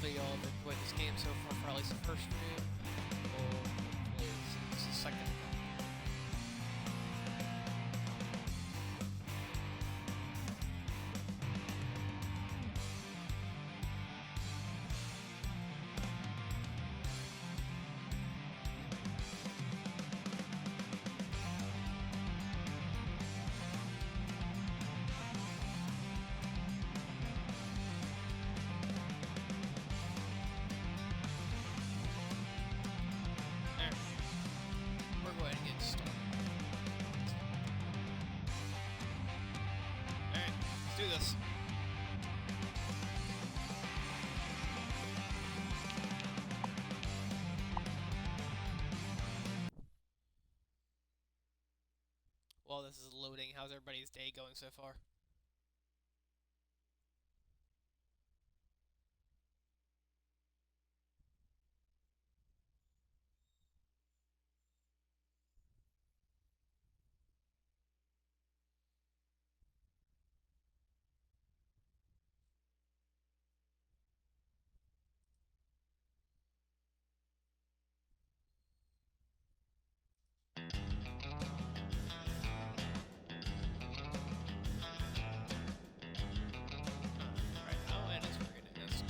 hopefully y'all have enjoyed this game so far for at least the first room. Hopefully this is the second. We're going to get started. Alright, let's do this. While this is loading, how's everybody's day going so far? Right now, and it's working. That's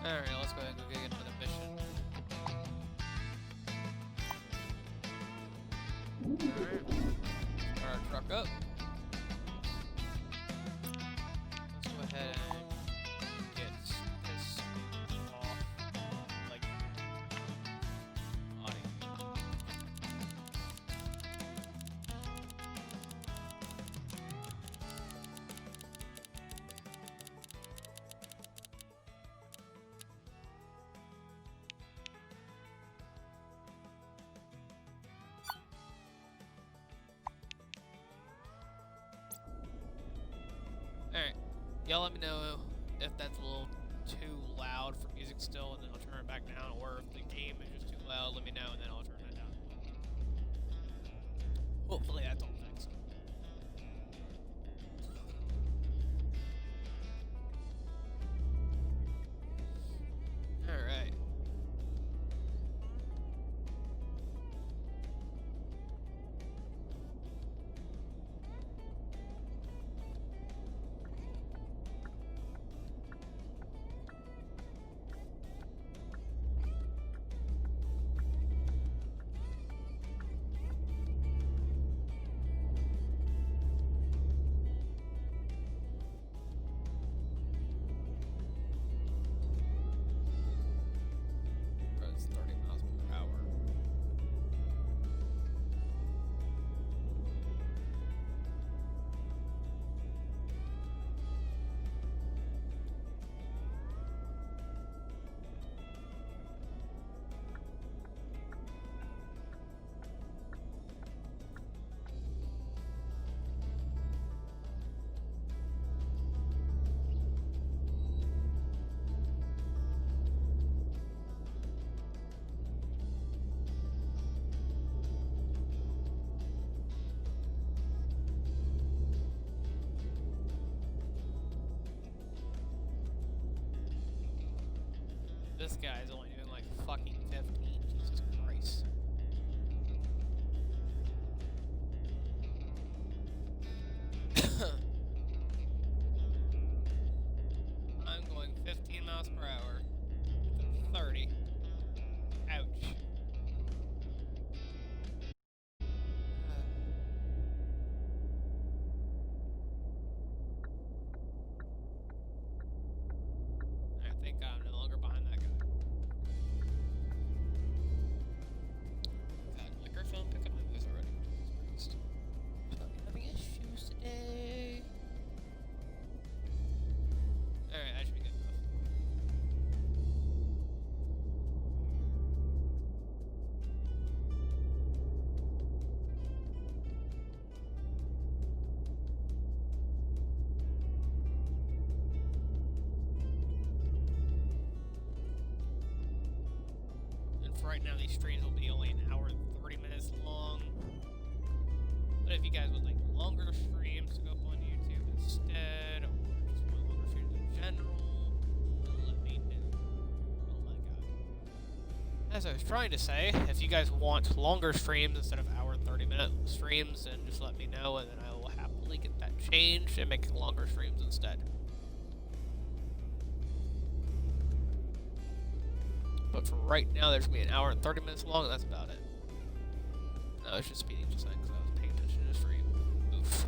Alright, let's go ahead and go get another mission. Alright. Start our truck up. Let's go ahead and get this off. Like, audio. Alright, y'all let me know if that's a little too loud for music still, and then I'll turn it back down, or if the game is just too loud, let me know, and then I'll turn it down. Hopefully that's all fixed. Alright. It's 30 miles per hour. This guy's only doing like fucking 15. Jesus Christ. I'm going 15 miles per hour. 30. Ouch. I think I'm no longer behind that guy. right now these streams will be only an hour and 30 minutes long. But if you guys would like longer streams to go up on YouTube instead, or just want longer streams in general, let me know. Oh my god. As I was trying to say, if you guys want longer streams instead of hour and 30-minute streams, then just let me know, and then I will happily get that changed and make longer streams instead. But for right now, there's going to be an hour and 30 minutes long, and that's about it. I was just speeding just then because I was paying attention to the stream. Oof.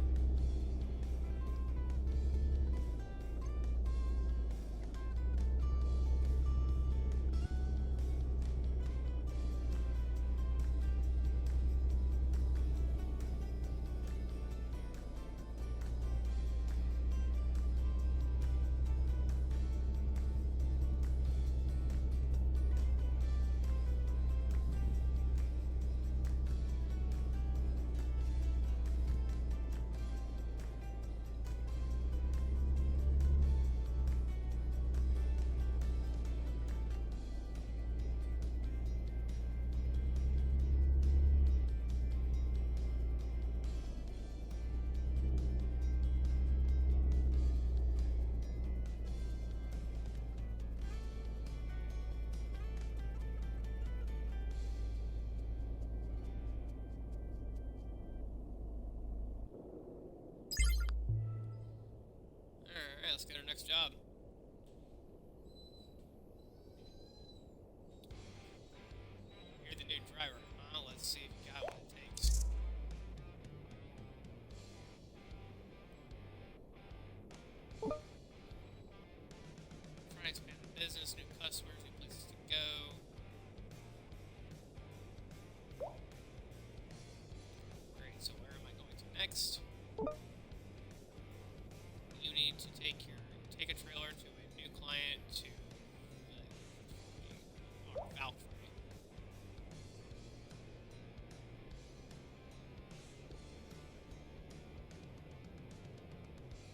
Alright, let's get our next job. You're the new driver. Let's see if you got what it takes. Trying to expand the business, new customers, new places to go. Great, so where am I going to next? You need to take a trailer to a new client to our Valkyrie.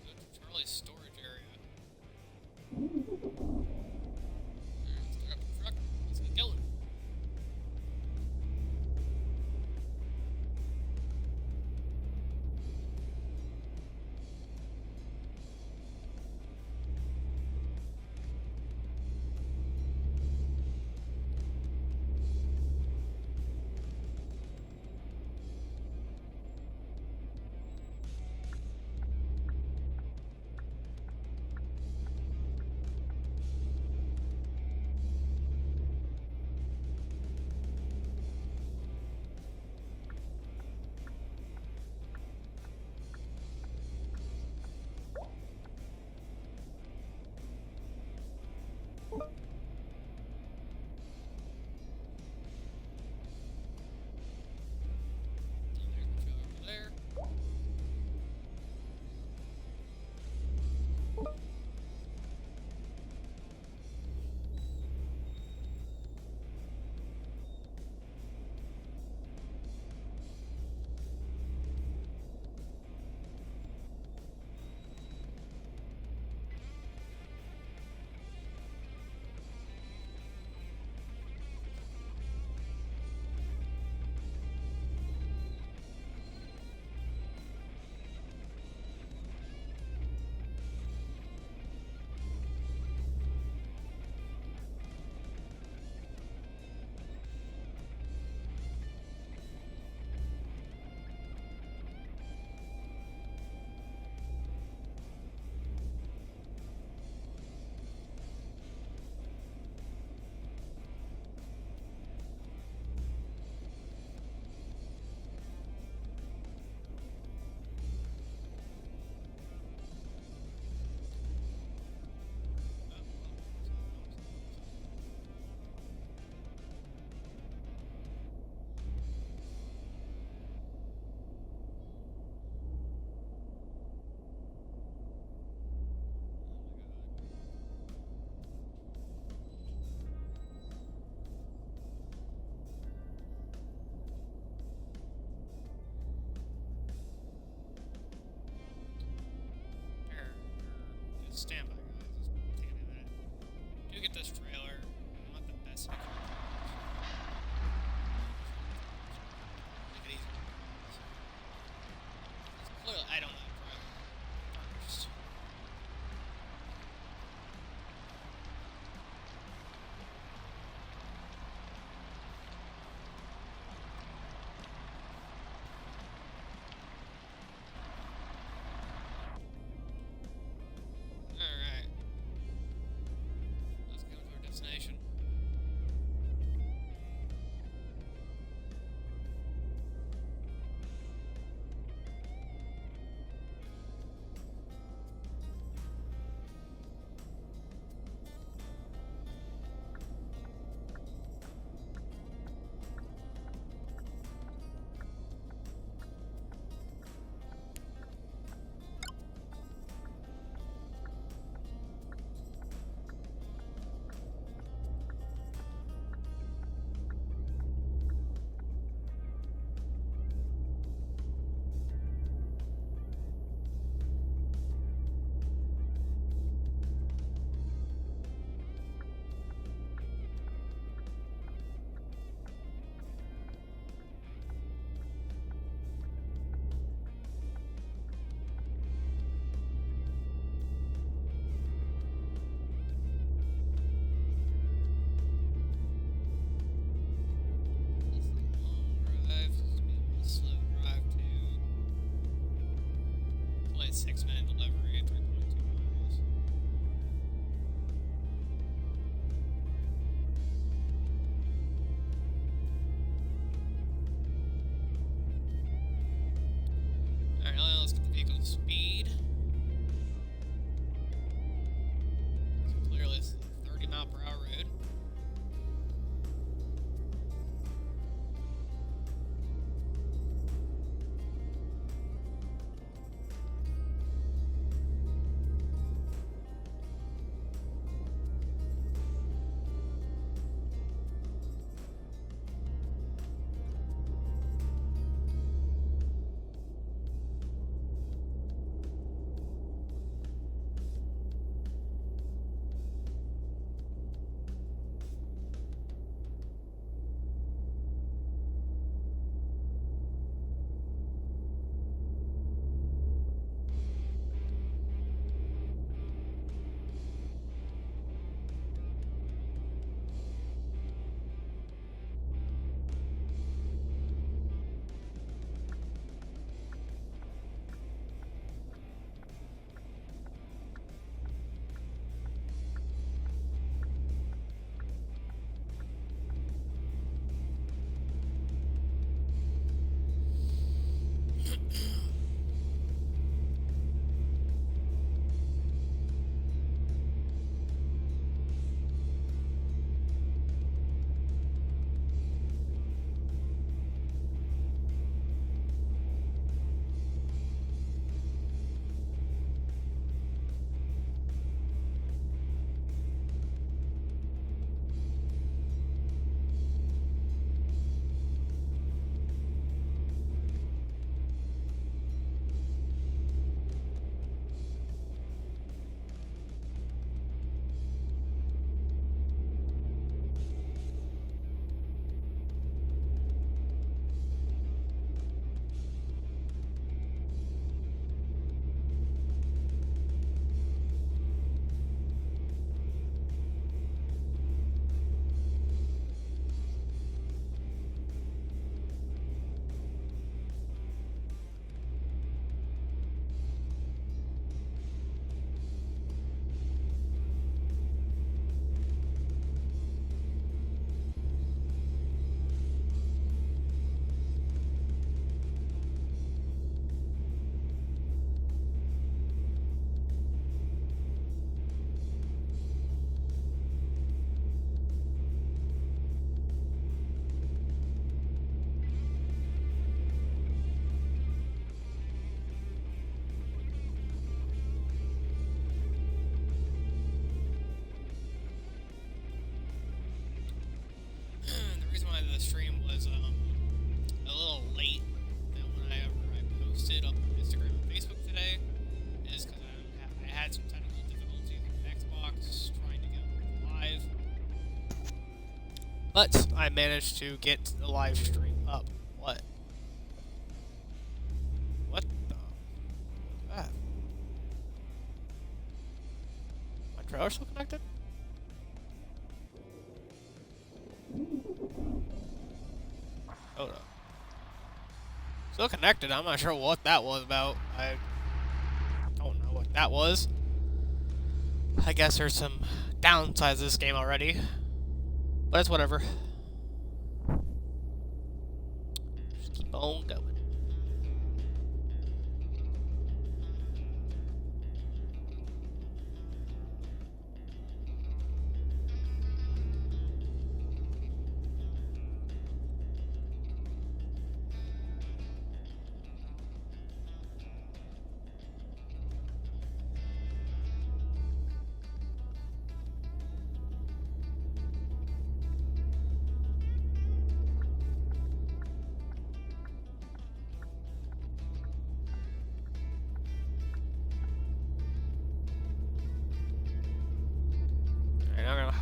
Go to Charlie's storage area. Let's start up the truck. Let's get going. Stand by, guys. Just take a minute. Do get this trailer. I want the best. The reason why the stream was a little late than whenever I posted on Instagram and Facebook today is because I had some technical difficulties with Xbox trying to get live. But I managed to get the live stream up. What? What the? What's that? My trailer still connected? Hold up. Still connected. I'm not sure what that was about. I don't know what that was. I guess there's some downsides to this game already. But it's whatever. Just keep on going.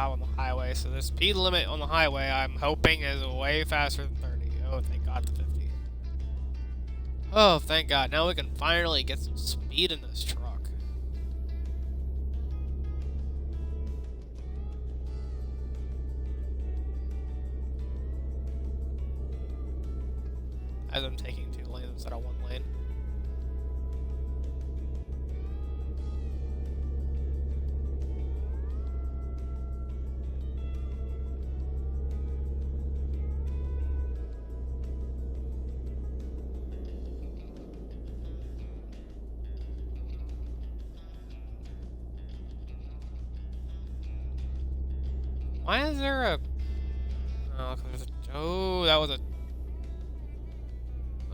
On the highway, so the speed limit on the highway I'm hoping is way faster than 30. Oh, thank God, the 50. Oh, thank God. Now we can finally get some speed in this truck. As I'm taking 2 lanes instead of 1 lane. Why is there a... Oh, there's a... Oh, that was a...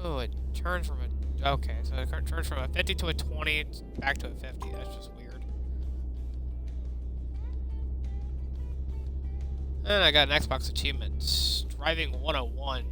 Oh, it turns from a... Okay, so it turns from a 50 to a 20 back to a 50. That's just weird. And I got an Xbox achievement. Driving 101.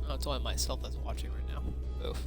Oh, it's only myself that's watching right now. Oof.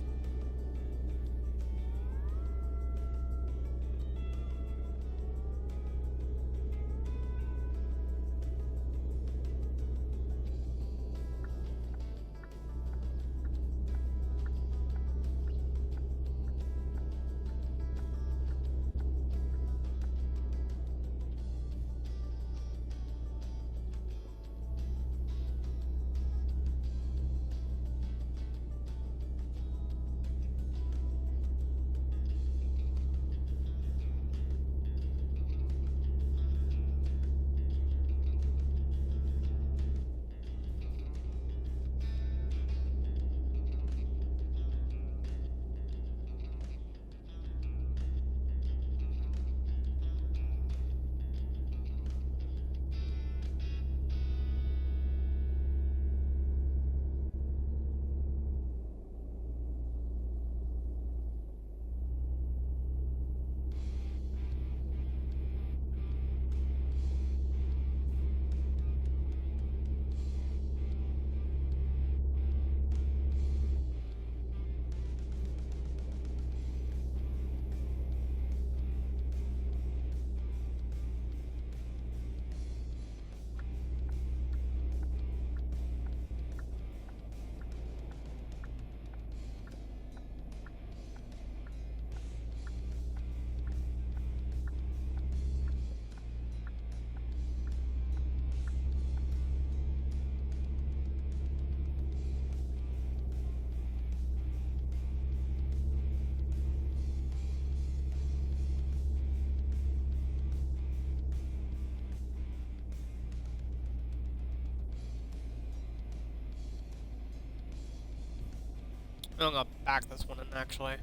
I'm gonna back this one in, actually.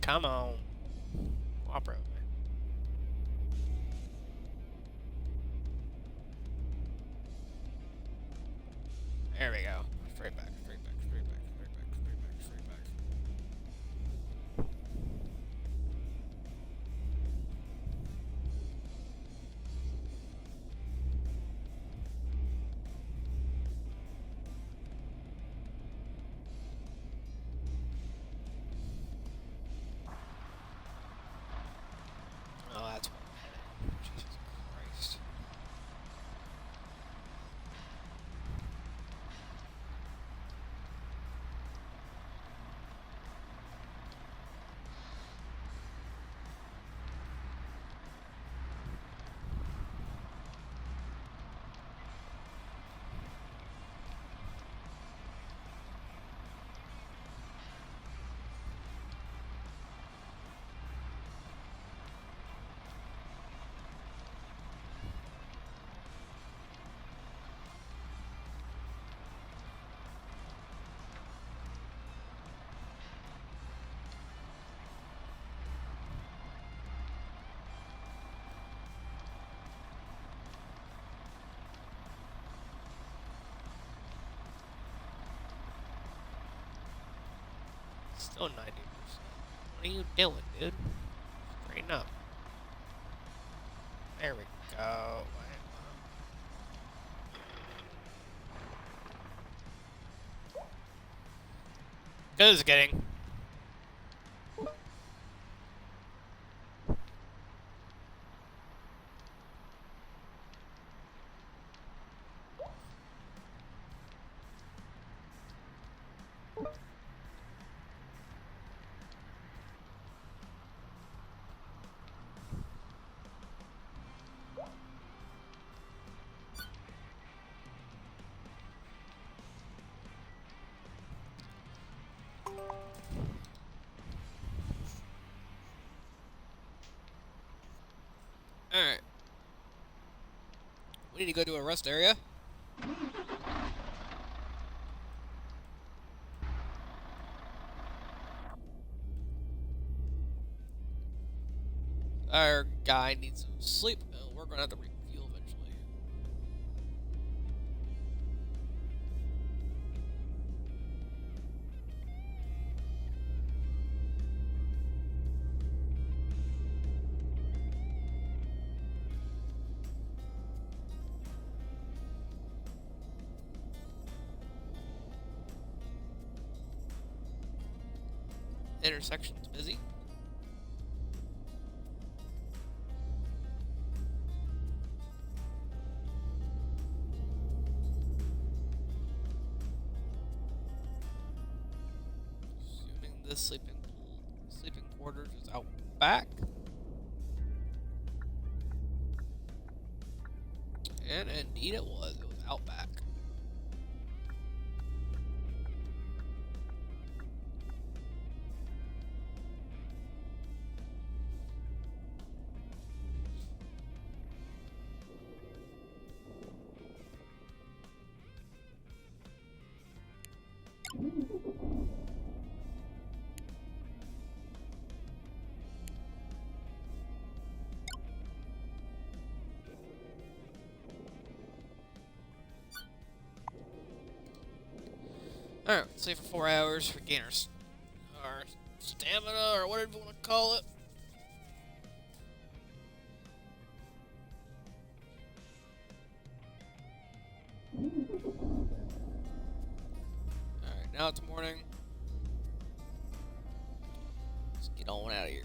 Come on. Cooperate with me. There we go. Straight back, straight back, straight back, straight back, straight back, straight back. Oh, that's what I'm heading. Jesus Christ. Still 90%. What are you doing, dude? Straighten up. There we go. Good as getting. Alright. We need to go to a rest area. Our guy needs some sleep. We're gonna have to refuel eventually. Intersection's busy. Assuming this sleeping quarters is out back. And indeed it was. It was out back. Alright, sleep for 4 hours, regain our stamina, or whatever you want to call it. Alright, now it's morning. Let's get on out of here.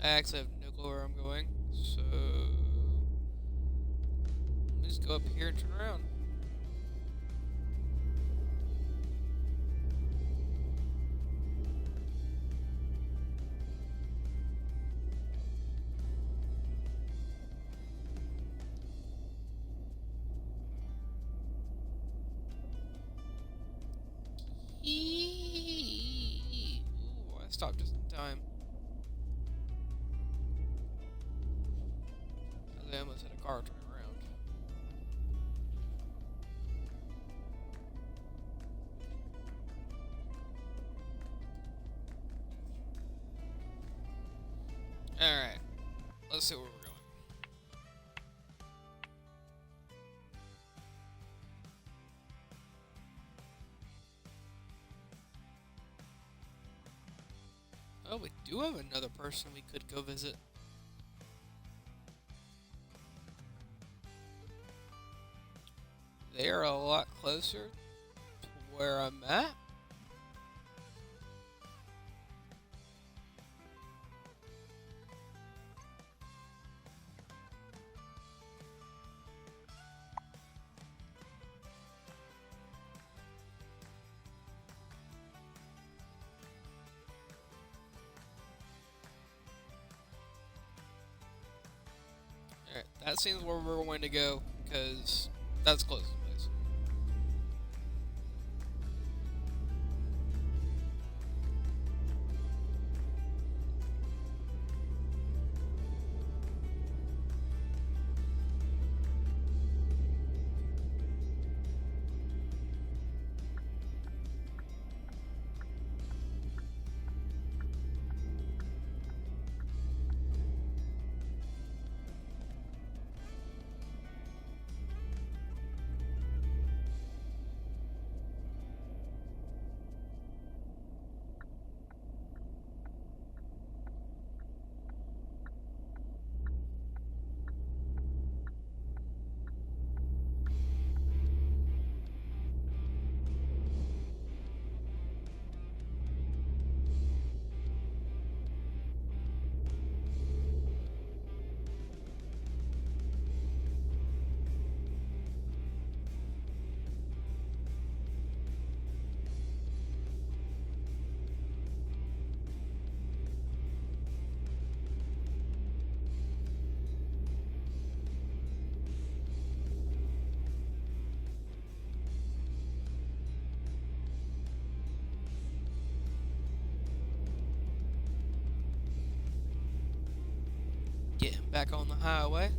I actually have no clue where I'm going, so let me just go up here and turn around. stopped just in time. I almost had a car turn around. Alright. Let's see where we're going. Oh, we do have another person we could go visit. They are a lot closer to where I'm at. Alright, that seems where we're going to go, because that's close to the place. Getting back on the highway.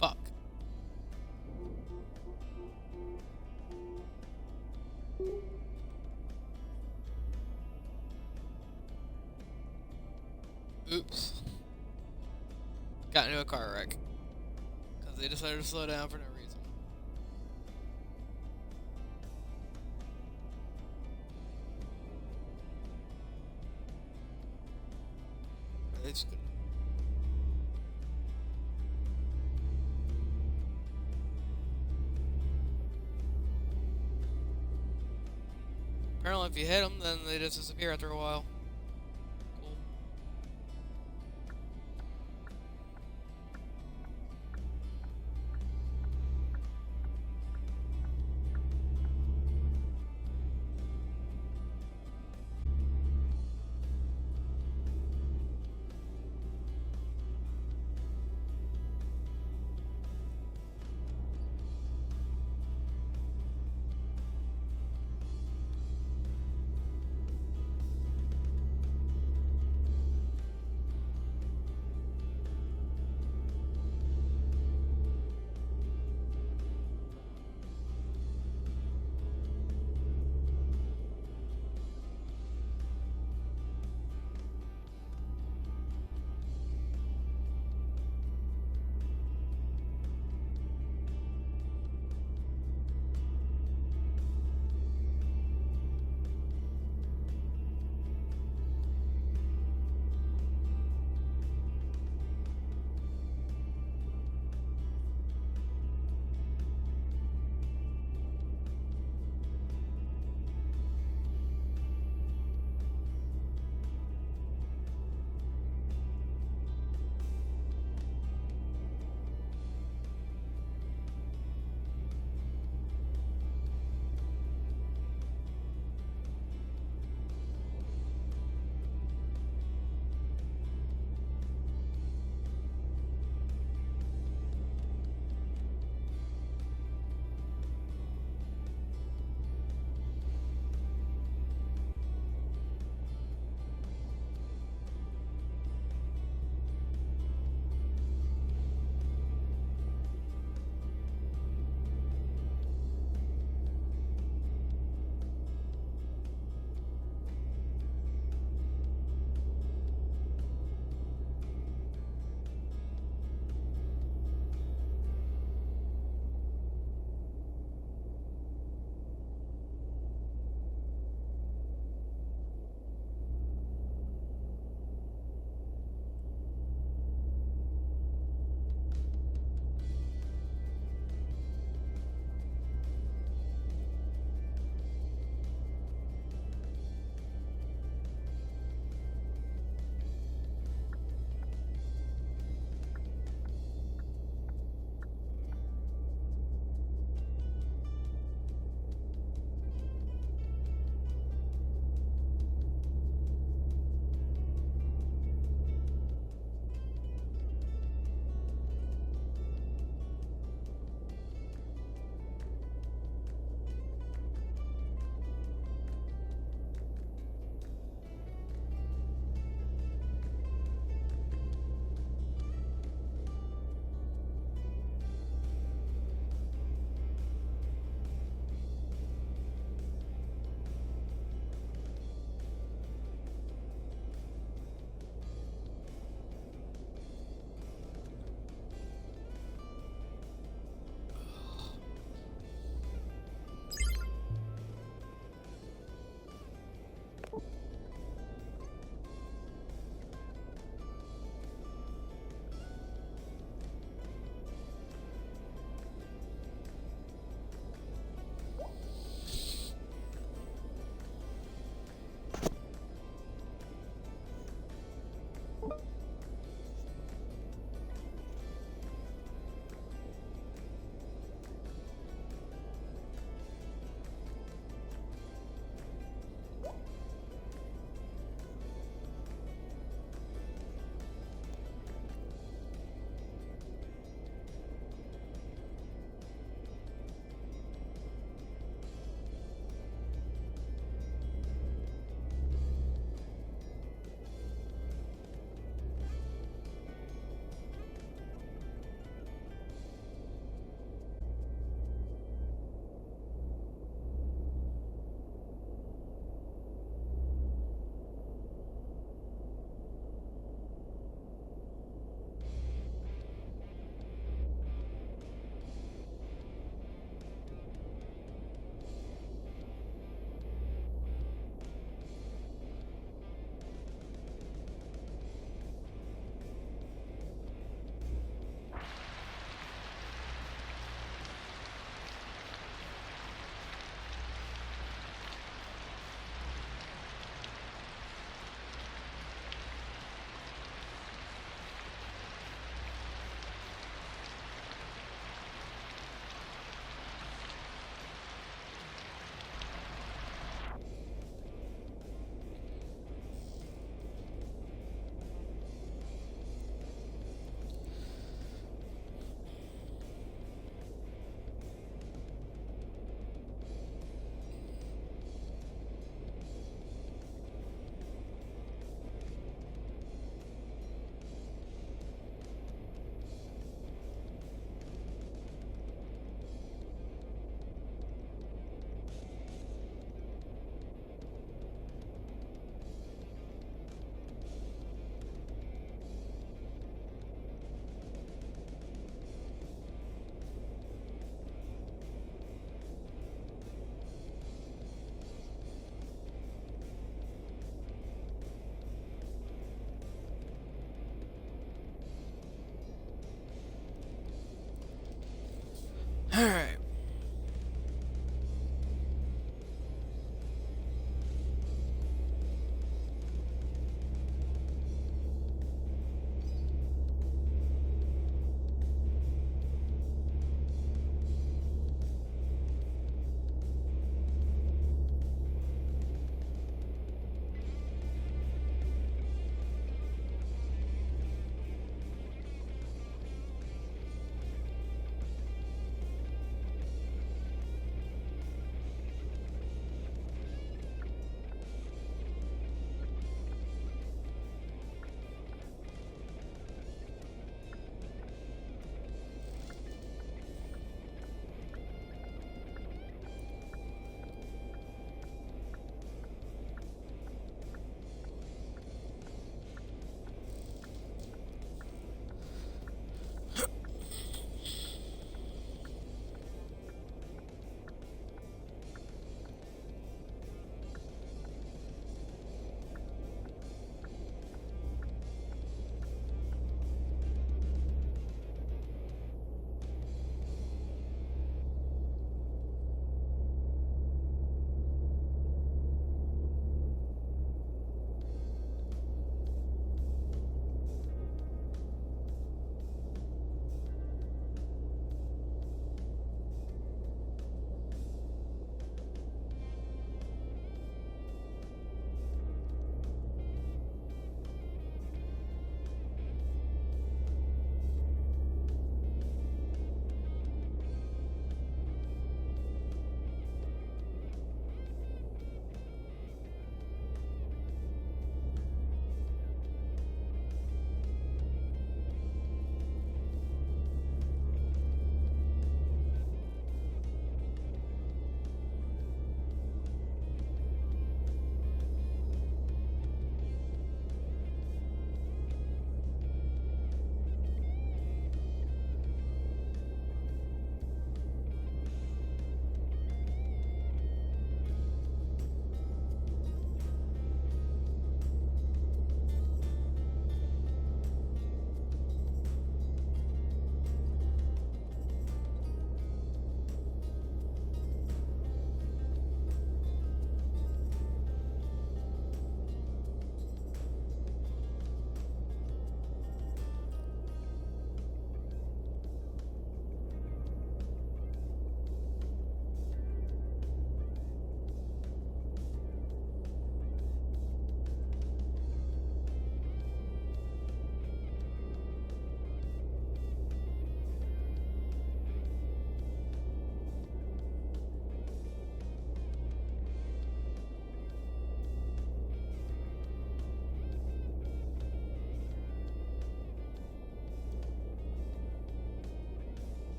Fuck. Oops. Got into a car wreck. Because they decided to slow down for no reason. It's good. Apparently if you hit them, then they just disappear after a while. Cool.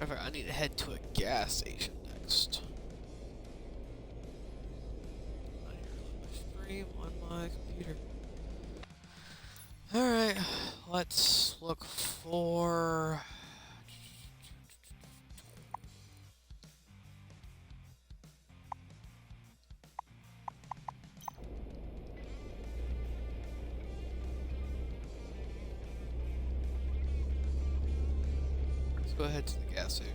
Matter of fact, I need to head to a gas station next. I need to reload my stream on my computer. Alright, let's look for... Let's go ahead to the gas station.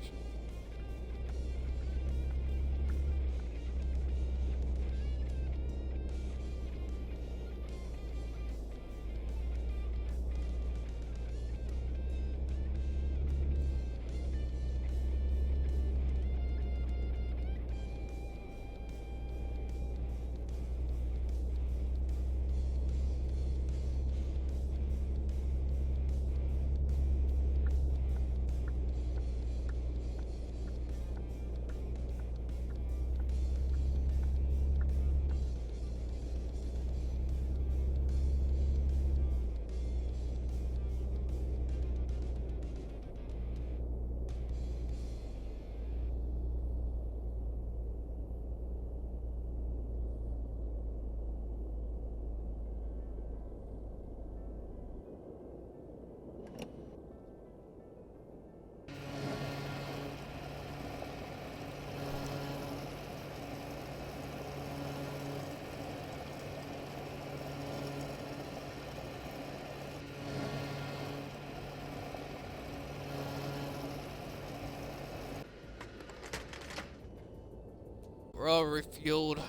We're all refueled.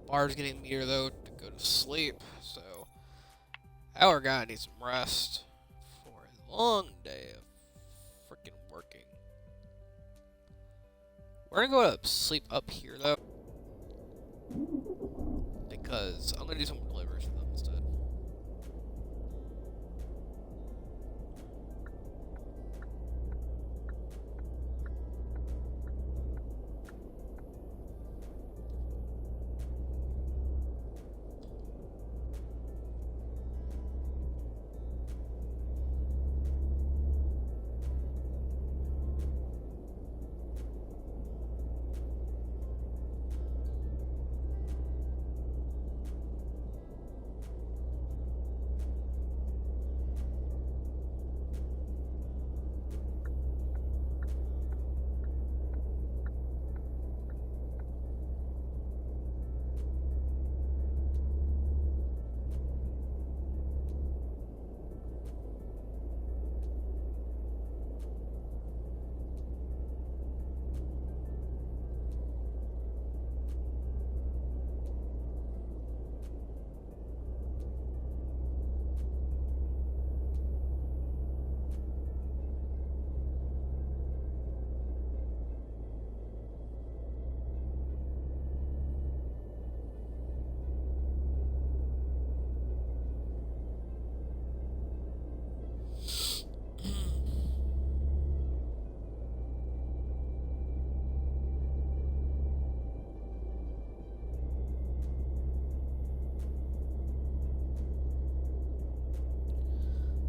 Bar's getting meter though to go to sleep, so our guy needs some rest for a long day of freaking working. We're gonna go to sleep up here though, because I'm gonna do some deliveries for them instead.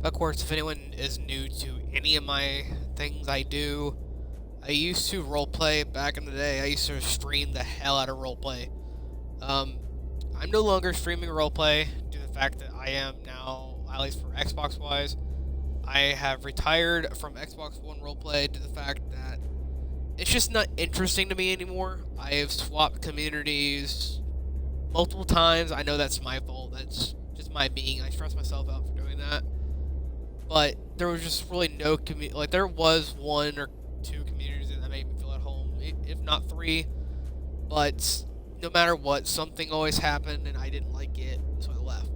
Of course, if anyone is new to any of my things I do, I used to roleplay back in the day. I used to stream the hell out of roleplay. I'm no longer streaming roleplay due to the fact that I am now, at least for Xbox wise, I have retired from Xbox One roleplay due to the fact that it's just not interesting to me anymore. I have swapped communities multiple times. I know that's my fault. That's just my being. I stress myself out for doing that. But there was just really no community. Like, there was one or two communities that made me feel at home, if not three. But no matter what, something always happened, and I didn't like it, so I left.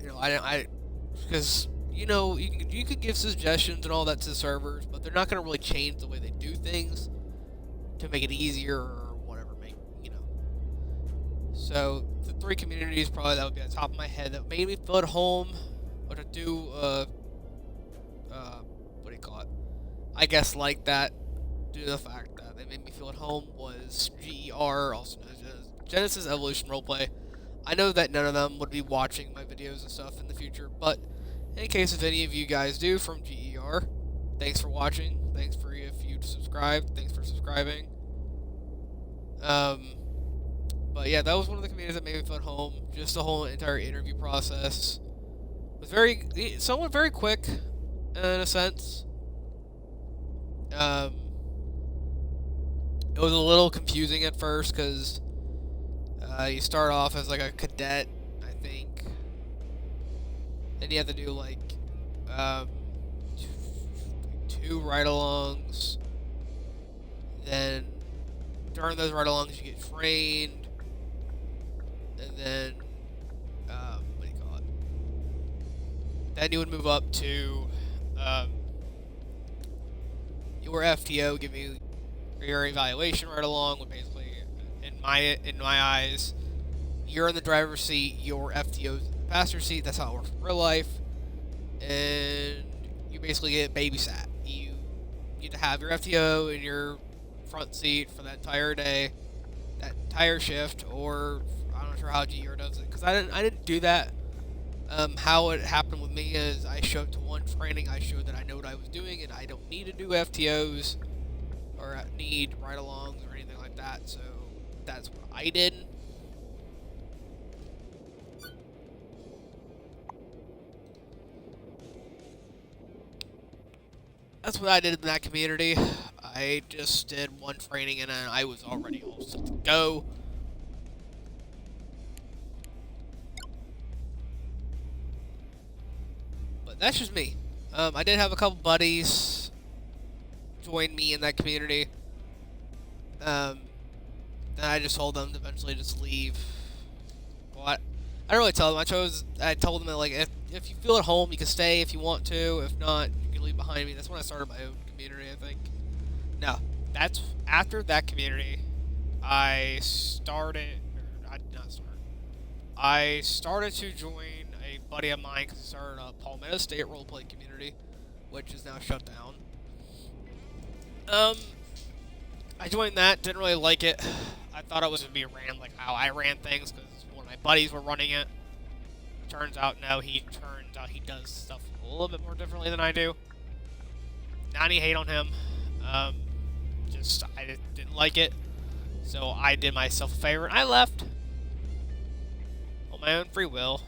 You know, because you know, you could give suggestions and all that to the servers, but they're not gonna really change the way they do things to make it easier or whatever. So the three communities probably that would be on top of my head that made me feel at home. Or to do, what do you call it? I guess like that, due to the fact that they made me feel at home, was GER, also known as Genesis Evolution Roleplay. I know that none of them would be watching my videos and stuff in the future, but In case if any of you guys do from GER, thanks for watching. Thanks for if you subscribed. Thanks for subscribing. But yeah, that was one of the comedians that made me feel at home. Just the whole entire interview process was somewhat very quick, in a sense. It was a little confusing at first because you start off as like a cadet, I think, and you have to do like two ride-alongs. Then during those ride-alongs, you get trained, and then what do you call it? Then you would move up to your FTO, give you your evaluation right along. With basically, in my eyes, you're in the driver's seat, your FTO's in the passenger seat. That's how it works in real life, and you basically get babysat. You get to have your FTO in your front seat for that entire day, that entire shift, or I'm not sure how GR does it because I didn't do that. How it happened with me is I showed to one training, I showed that I know what I was doing and I don't need to do FTOs or need ride-alongs or anything like that, so that's what I did. That's what I did in that community. I just did one training and then I was already all set to go. That's just me. I did have a couple buddies join me in that community. And I just told them to eventually just leave. Well, I didn't really tell them. I told them that, like, if you feel at home, you can stay if you want to. If not, you can leave behind me. That's when I started my own community, I think. No, that's after that community. I started to join a buddy of mine because he started a Palmetto State roleplay community, which is now shut down. I joined that, didn't really like it. I thought it was going to be ran like how I ran things because one of my buddies were running it. Turns out he does stuff a little bit more differently than I do. Not any hate on him. I just didn't like it. So I did myself a favor and I left. On my own free will.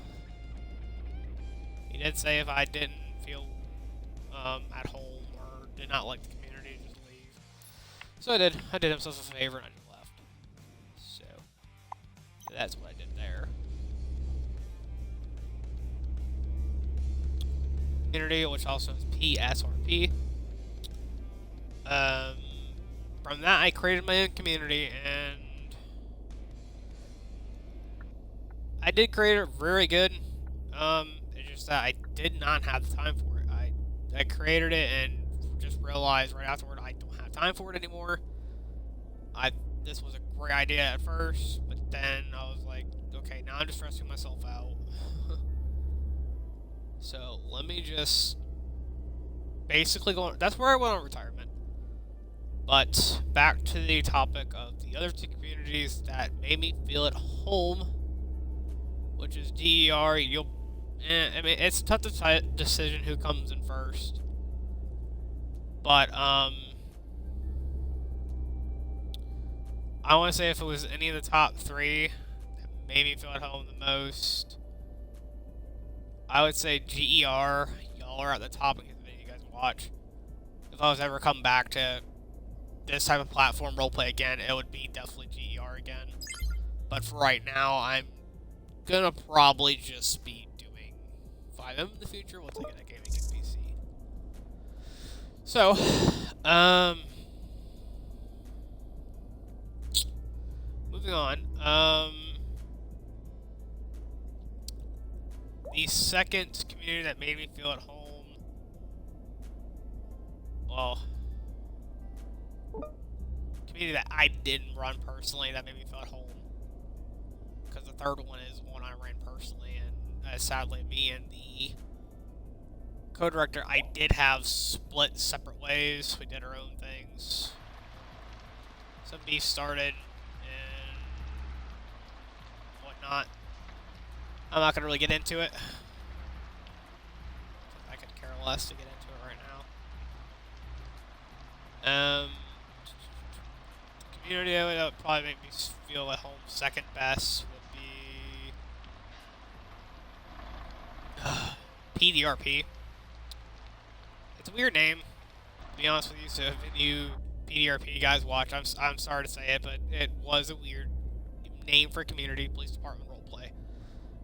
He did say if I didn't feel at home or did not like the community, just leave. So I did. I did himself a favor and I just left. So that's what I did there. Community, which also is PSRP. From that, I created my own community, and I did create it very good. It's just that I did not have the time for it. I created it and just realized right afterward I don't have time for it anymore. This was a great idea at first, but then I was like, okay, now I'm just stressing myself out. So let me just basically go on. That's where I went on retirement. But back to the topic of the other two communities that made me feel at home, which is DER. I mean, it's a tough decision who comes in first. But I want to say if it was any of the top three that made me feel at home the most, I would say GER. Y'all are at the top of the video you guys watch. If I was ever come back to this type of platform roleplay again, it would be definitely GER again. But for right now, I'm gonna probably just be doing FiveM in the future once I get a gaming PC. So, moving on. The second community that made me feel at home, well, community that I didn't run personally that made me feel at home, because the third one is one I ran personally, and sadly me and the co-director, I did have split separate ways. We did our own things. Some beef started and whatnot. I'm not going to really get into it. MLS to get into it right now. Community that would probably make me feel at home second best would be PDRP. It's a weird name, to be honest with you. So if you PDRP guys watch, I'm sorry to say it, but it was a weird name for community police department roleplay.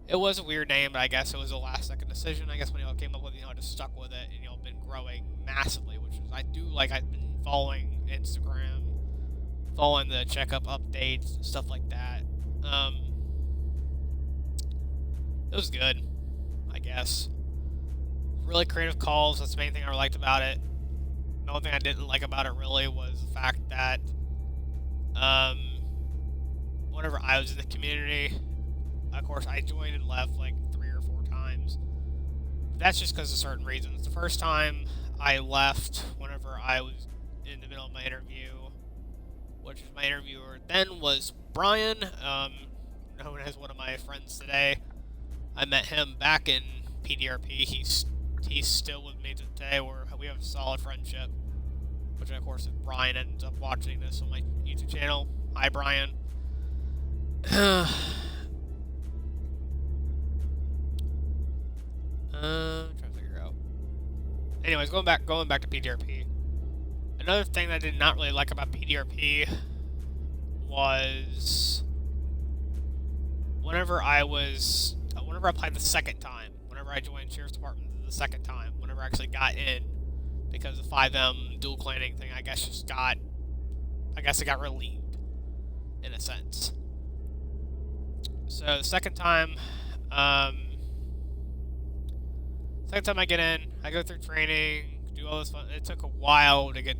It was a weird name, but I guess it was a last-second decision. I guess when y'all came up with it, I just stuck with it, and y'all been growing massively, which is I do like. I've been following Instagram, following the checkup updates and stuff like that. It was good, I guess. Really creative calls. That's the main thing I liked about it. The only thing I didn't like about it really was the fact that whenever I was in the community, of course, I joined and left like 3 or 4 times. That's just because of certain reasons. The first time I left whenever I was in the middle of my interview, which my interviewer then was Brian, known as one of my friends today. I met him back in PDRP. He's still with me today. We have a solid friendship, which of course if Brian ends up watching this on my YouTube channel. Hi, Brian. Trying to figure out. Anyways, going back to PDRP. Another thing that I did not really like about PDRP was whenever I applied the second time, whenever I joined Sheriff's Department the second time, whenever I actually got in, because the 5M dual clanning thing, I guess it got relieved, in a sense. So the second time I get in, I go through training, do all this fun. It took a while to get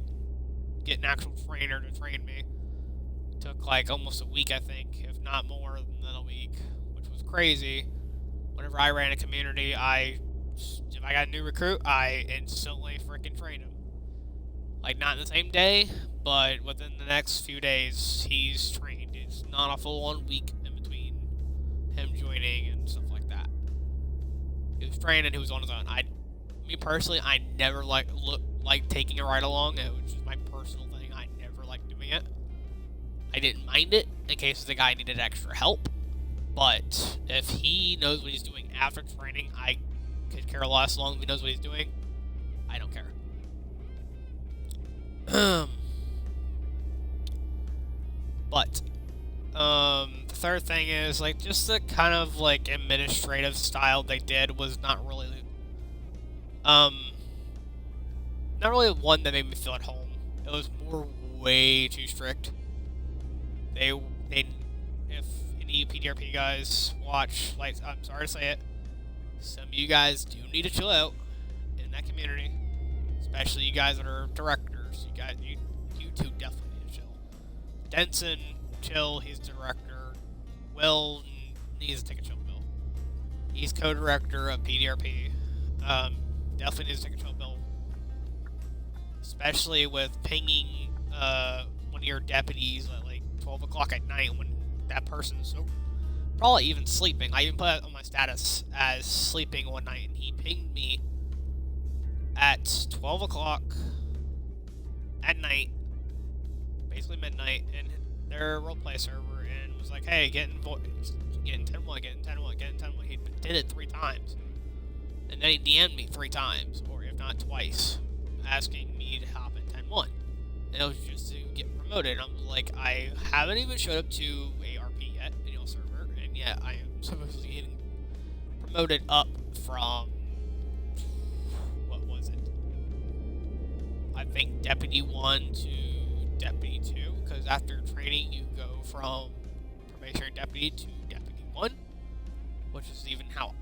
an actual trainer to train me. It took like almost a week, I think, if not more than a week, which was crazy. Whenever I ran a community, if I got a new recruit, I instantly freaking trained him. Like, not in the same day, but within the next few days, he's trained. It's not a full-on week in between him joining and stuff like that. He was trained and he was on his own. Me personally, I never liked taking a ride along. It was just my personal thing. I never liked doing it. I didn't mind it in case the guy needed extra help. But if he knows what he's doing after training, I could care less as long as he knows what he's doing. I don't care. But the third thing is, like, just the kind of like administrative style they did was not really one that made me feel at home. It was more way too strict. If any PDRP guys watch, like, I'm sorry to say it, some of you guys do need to chill out in that community, especially you guys that are directors. You two definitely need to chill. Denson, chill. He's director. Will needs to take a chill pill. He's co-director of PDRP. Definitely needs to take a chill pill, especially with pinging one of your deputies at like 12 o'clock at night when that person's probably even sleeping. I even put it on my status as sleeping one night, and he pinged me at 12 o'clock at night, basically midnight, in their roleplay server, and was like, hey, get in 10-1, get in 10-1, get in 10-1. He did it 3 times. And then he DM'd me 3 times, or if not twice, asking me to hop in 10-1. And it was just to get promoted. I was like, I haven't even showed up to ARP yet, in your server, and yet I am supposedly getting promoted up from, what was it? I think Deputy 1 to Deputy 2, because after training you go from Probationary Deputy to Deputy 1, which is even how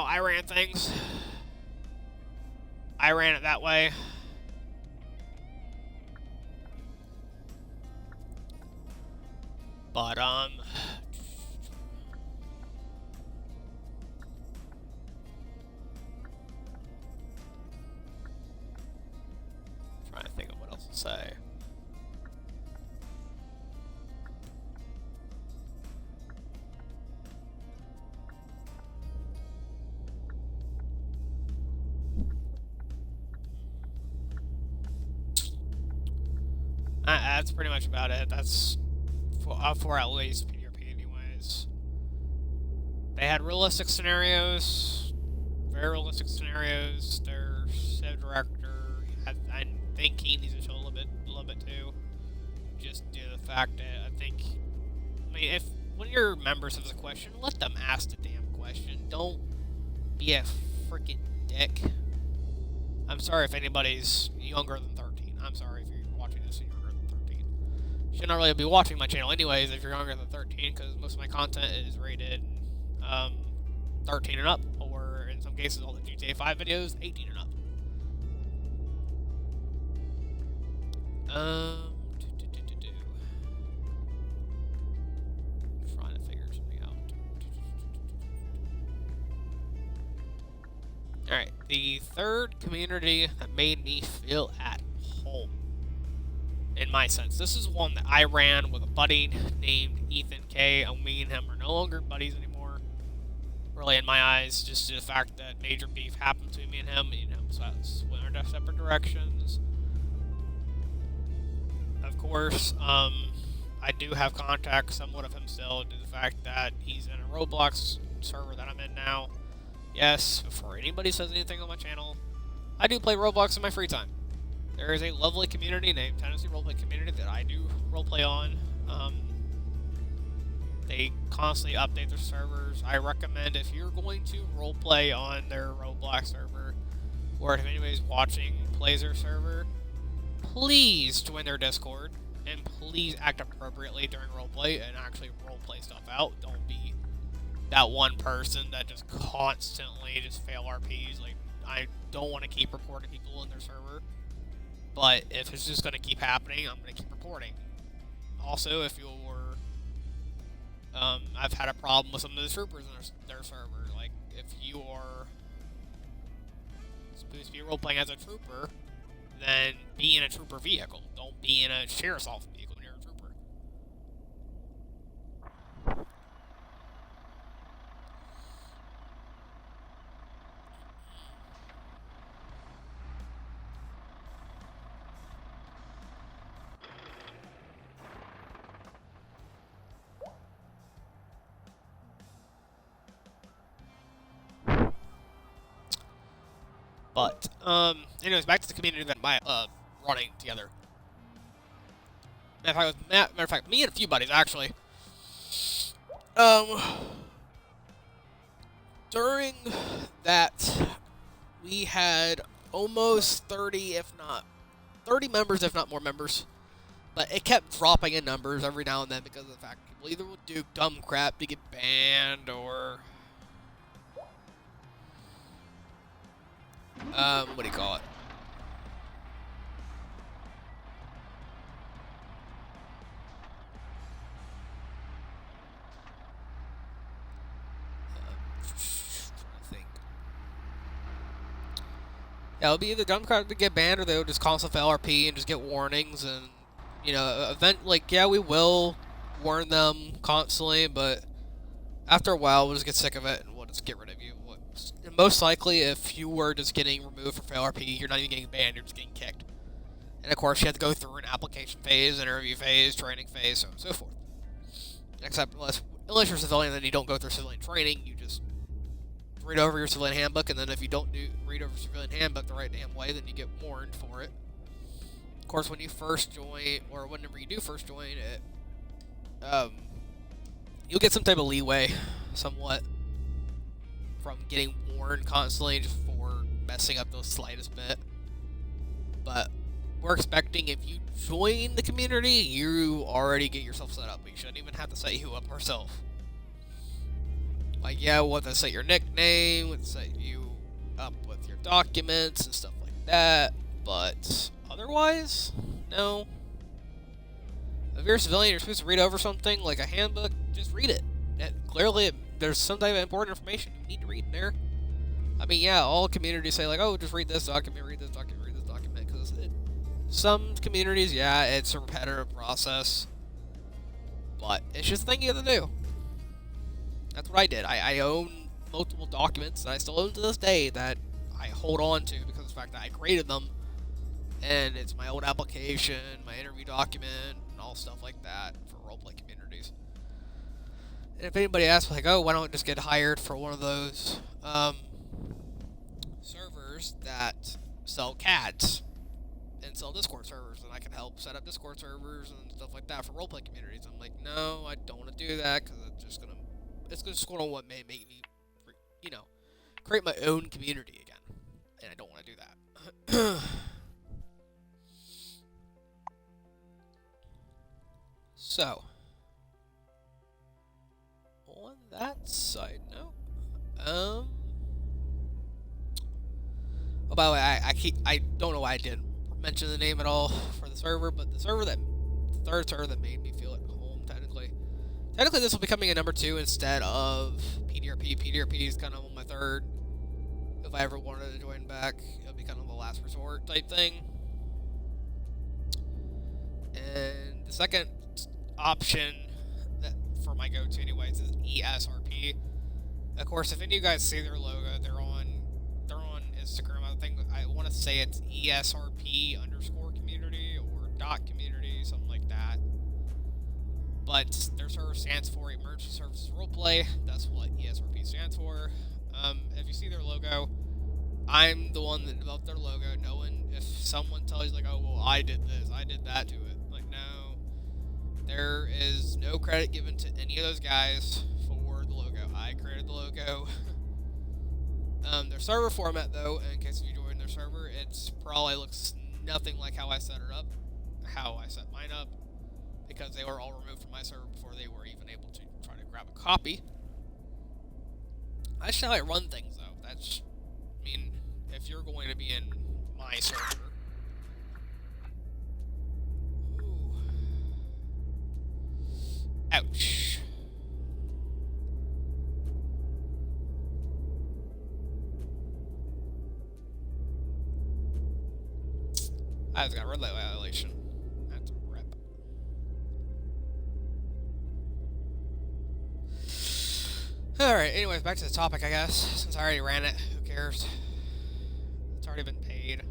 I ran things. I ran it that way. But, trying to think of what else to say. that's pretty much about it. That's for at least PvP anyways. They had realistic scenarios, very realistic scenarios. Their Civ director, I'm thinking he's a little bit too. Just due to the fact that I mean, if one of your members has a question, let them ask the damn question. Don't be a freaking dick. I'm sorry if anybody's younger than 13. I'm sorry if you're watching this and you're younger than 13. You should not really be watching my channel anyways if you're younger than 13, because most of my content is rated 13 and up, or in some cases all the GTA 5 videos, 18 and up. Trying to figure something out. Alright, the third community that made me feel at home, in my sense. This is one that I ran with a buddy named Ethan K. And me and him are no longer buddies anymore. Really, in my eyes, just the fact that major beef happened between me and him, so that's went our separate directions. Of course, I do have contact somewhat of him still, due to the fact that he's in a Roblox server that I'm in now. Yes, before anybody says anything on my channel, I do play Roblox in my free time. There is a lovely community named Tennessee Roleplay Community that I do roleplay on. They constantly update their servers. I recommend, if you're going to roleplay on their Roblox server, or if anybody's watching plays their server, please join their Discord, and please act appropriately during roleplay and actually roleplay stuff out. Don't be that one person that just constantly just fail RPs. Like, I don't want to keep reporting people in their server, but if it's just going to keep happening, I'm going to keep reporting. Also, if you're I've had a problem with some of the troopers in their server. Like, if you are supposed to be role-playing as a trooper, then be in a trooper vehicle. Don't be in a sheriff's office vehicle when you're a trooper. But, anyways, back to the community that my, running together. Matter of fact, me and a few buddies, actually. During that, we had almost 30 members, if not more members. But it kept dropping in numbers every now and then because of the fact people either would do dumb crap to get banned, or what do you call it? Yeah, it'll be either dumb crap to get banned, or they'll just constantly fail RP and just get warnings, and, yeah, we will warn them constantly, but after a while, we'll just get sick of it, and we'll just get rid of you. And most likely, if you were just getting removed for fail RP, you're not even getting banned, you're just getting kicked. And of course, you have to go through an application phase, interview phase, training phase, so on and so forth. Except unless you're civilian, then you don't go through civilian training, you just read over your civilian handbook, and then if you don't read over civilian handbook the right damn way, then you get warned for it. Of course, when you first join, or whenever you do first join it, you'll get some type of leeway, somewhat, from getting warned constantly just for messing up the slightest bit. But we're expecting, if you join the community, you already get yourself set up. We shouldn't even have to set you up ourselves. Like, yeah, we'll have to set your nickname, we'll set you up with your documents and stuff like that, but otherwise, no. If you're a civilian, you're supposed to read over something, like a handbook, just read it. And clearly, there's some type of important information you need to read in there. I mean, yeah, all communities say, like, oh, just read this document, read this document, read this document, because some communities, yeah, it's a repetitive process, but it's just a thing you have to do. That's what I did. I own multiple documents that I still own to this day that I hold on to because of the fact that I created them And it's my old application, my interview document, and all stuff like that for roleplay communities. And if anybody asks, like, oh, why don't I just get hired for one of those servers that sell CADs and sell Discord servers, and I can help set up Discord servers and stuff like that for roleplay communities. I'm like, no, I don't want to do that because it's just gonna what may make me, create my own community again, and I don't want to do that. So, on that side note, oh, by the way, I don't know why I didn't mention the name at all for the server, but the third server that made me feel at home, technically, this will be coming in number 2 instead of PDRP. PDRP is kind of on my third. If I ever wanted to join back, it'll be kind of a last resort type thing. And the second option for my go-to anyways is ESRP. Of course, if any of you guys see their logo, they're on Instagram. I want to say it's ESRP_community or .community, something like that. But their server stands for Emergency Services Roleplay. That's what ESRP stands for. If you see their logo, I'm the one that developed their logo. No one, if someone tells you like, oh well, I did this, I did that to it, like no, there is no credit given to any of those guys for the logo. I created the logo. Their server format, though, in case you join their server, it's probably looks nothing like how I set it up, how I set mine up, because they were all removed from my server before they were even able to try to grab a copy. That's how I run things, though. If you're going to be in my server. Ooh. Ouch. I just got red light violation. That's a rip. Alright, anyways, back to the topic, I guess. Since I already ran it, who cares? It's already been paid.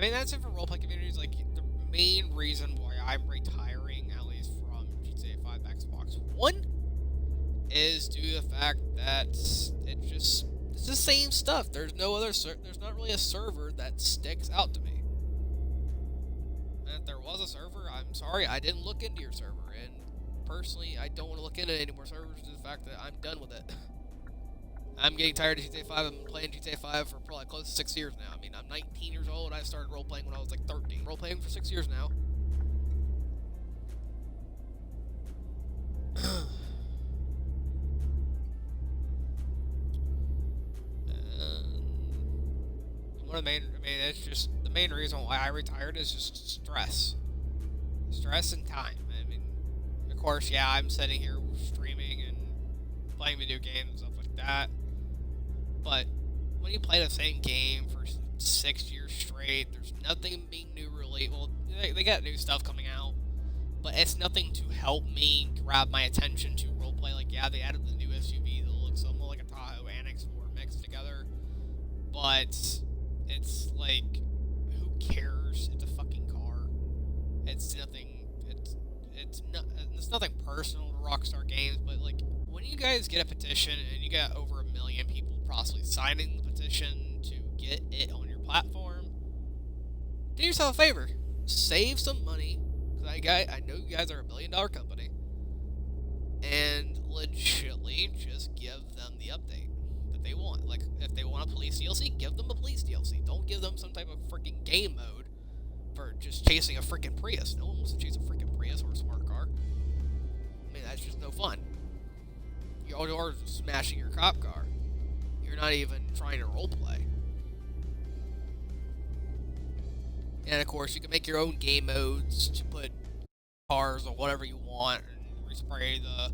That's it for roleplay communities. Like, the main reason why I'm retiring, at least from GTA 5 Xbox One, is due to the fact that it's the same stuff. There's not really a server that sticks out to me. And if there was a server, I'm sorry, I didn't look into your server, and personally, I don't want to look into any more servers due to the fact that I'm done with it. I'm getting tired of GTA 5. I've been playing GTA 5 for probably close to 6 years now. I'm 19 years old. I started role-playing when I was like 13. Role-playing for 6 years now. It's just the main reason why I retired is just stress and time. Of course, yeah, I'm sitting here streaming and playing video games and stuff like that, but when you play the same game for 6 years straight, there's nothing being new really. Well, they got new stuff coming out, but it's nothing to help me grab my attention to roleplay. Like, yeah, they added the new SUV that looks somewhat like a Tahoe Annex 4 mixed together, but it's like, who cares? It's a fucking car. It's nothing. It's nothing personal to Rockstar Games, but like, when you guys get a petition and you got over 1 million people possibly signing the petition to get it on your platform, do yourself a favor. Save some money. Because I know you guys are $1 billion company. And legitimately just give them the update that they want. Like, if they want a police DLC, give them a police DLC. Don't give them some type of freaking game mode for just chasing a freaking Prius. No one wants to chase a freaking Prius or a smart car. That's just no fun. You're smashing your cop car. You're not even trying to roleplay. And of course, you can make your own game modes to put cars or whatever you want, and respray the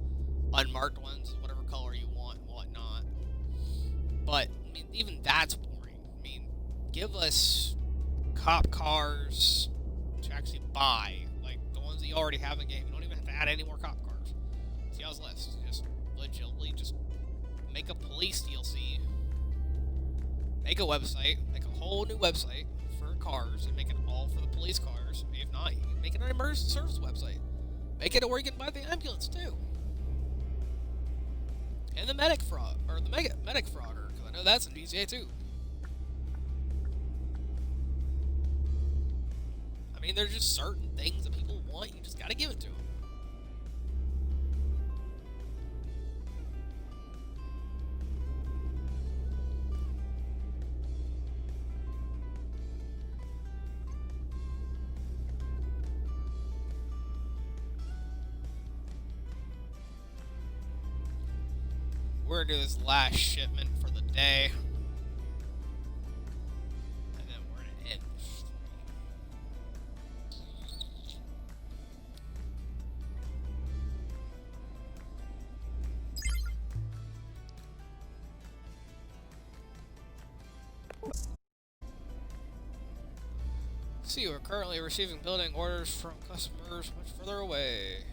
unmarked ones, whatever color you want and whatnot. But even that's boring. Give us cop cars to actually buy, like the ones that you already have in the game. You don't even have to add any more cop cars. See how's list. Just legitimately just make a police DLC. Make a website, make a whole new website for cars, and make it all for the police cars. If not, you can make it an emergency service website. Make it where you can buy the ambulance too. And the medic frog, or the medic frogger, because I know that's in GTA too. I mean, there's just certain things that people want, you just gotta give it to them. We're gonna do this last shipment for the day. And then we're gonna end the stream. See, you are currently receiving building orders from customers much further away.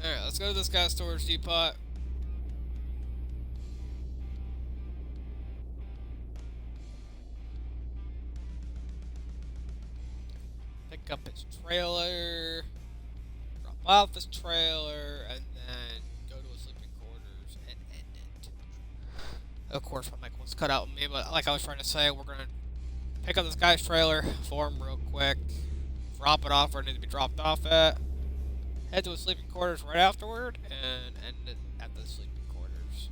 Alright, let's go to this guy's storage depot. Pick up his trailer. Drop off his trailer. And then go to his sleeping quarters and end it. Of course, my mic was cut out on me, but like I was trying to say, we're gonna pick up this guy's trailer for him real quick. Drop it off where it needs to be dropped off at. Head to his sleeping quarters right afterward, and end it at the sleeping quarters.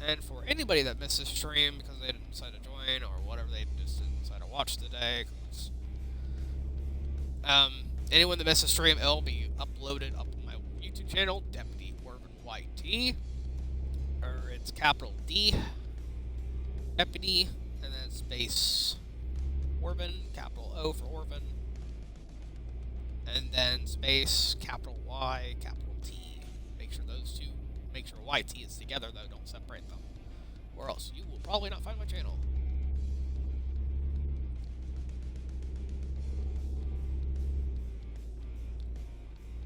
And for anybody that missed this stream because they didn't decide to join, or whatever, they just didn't decide to watch today, anyone that missed the stream, it'll be uploaded up on my YouTube channel, Deputy Orban YT, or it's capital D, Deputy, and then space Orban, capital O for Orban, and then space, capital Y, capital T. Make sure those two, make sure YT is together though, don't separate them. Or else you will probably not find my channel.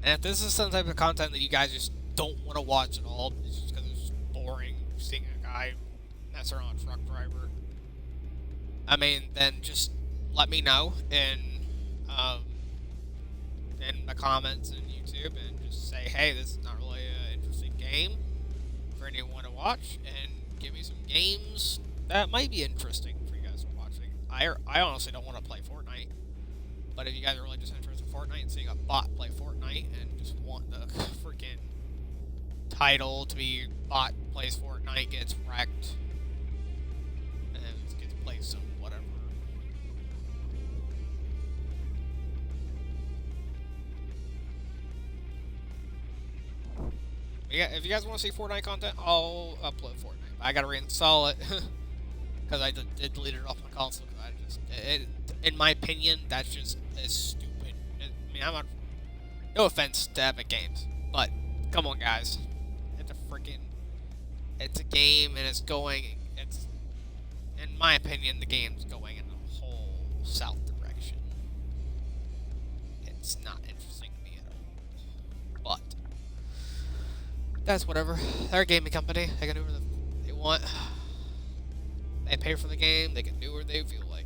And if this is some type of content that you guys just don't want to watch at all, it's just because it's just boring seeing a guy mess around a truck driver, I mean, then just let me know in the comments on YouTube and just say, hey, this is not really an interesting game for anyone to watch, and give me some games that might be interesting for you guys to watching. I honestly don't want to play Fortnite, but if you guys are really just interested in Fortnite and seeing a bot play Fortnite and just want the freaking title to be bot plays Fortnite, gets wrecked, and gets played some whatever. Yeah, if you guys want to see Fortnite content, I'll upload Fortnite. I gotta reinstall it because I did delete it off my console. Because in my opinion, that's just as stupid. I mean, I'm not. No offense to Epic Games, but come on, guys. It's a game, and it's going. It's, in my opinion, the game's going in a whole south direction. It's not interesting to me at all. But that's whatever. They're a gaming company. They can do whatever they want. They pay for the game. They can do what they feel like.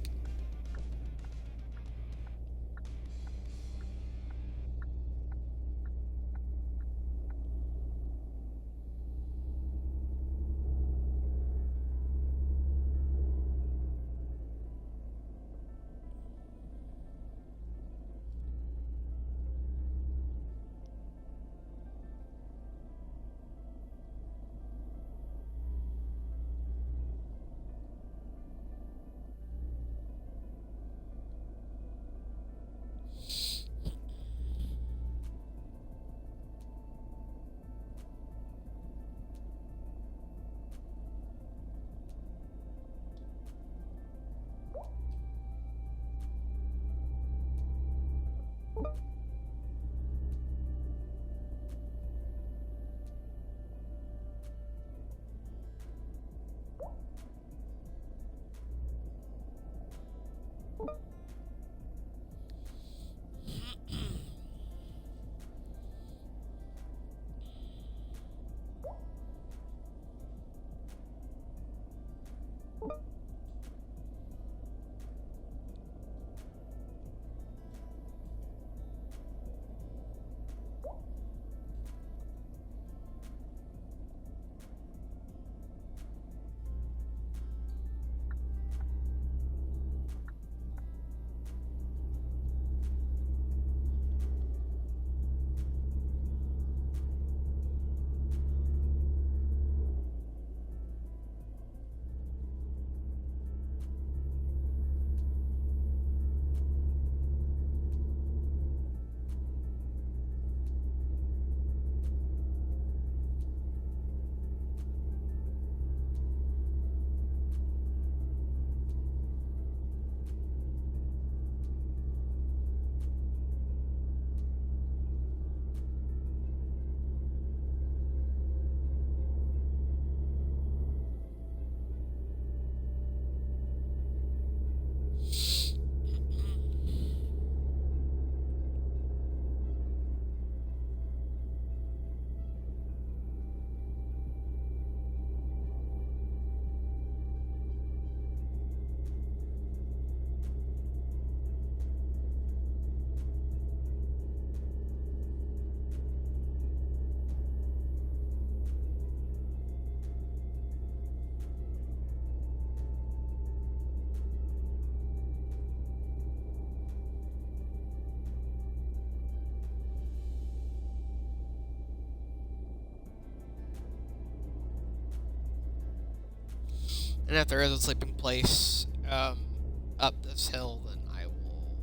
And if there is a sleeping place up this hill, then I will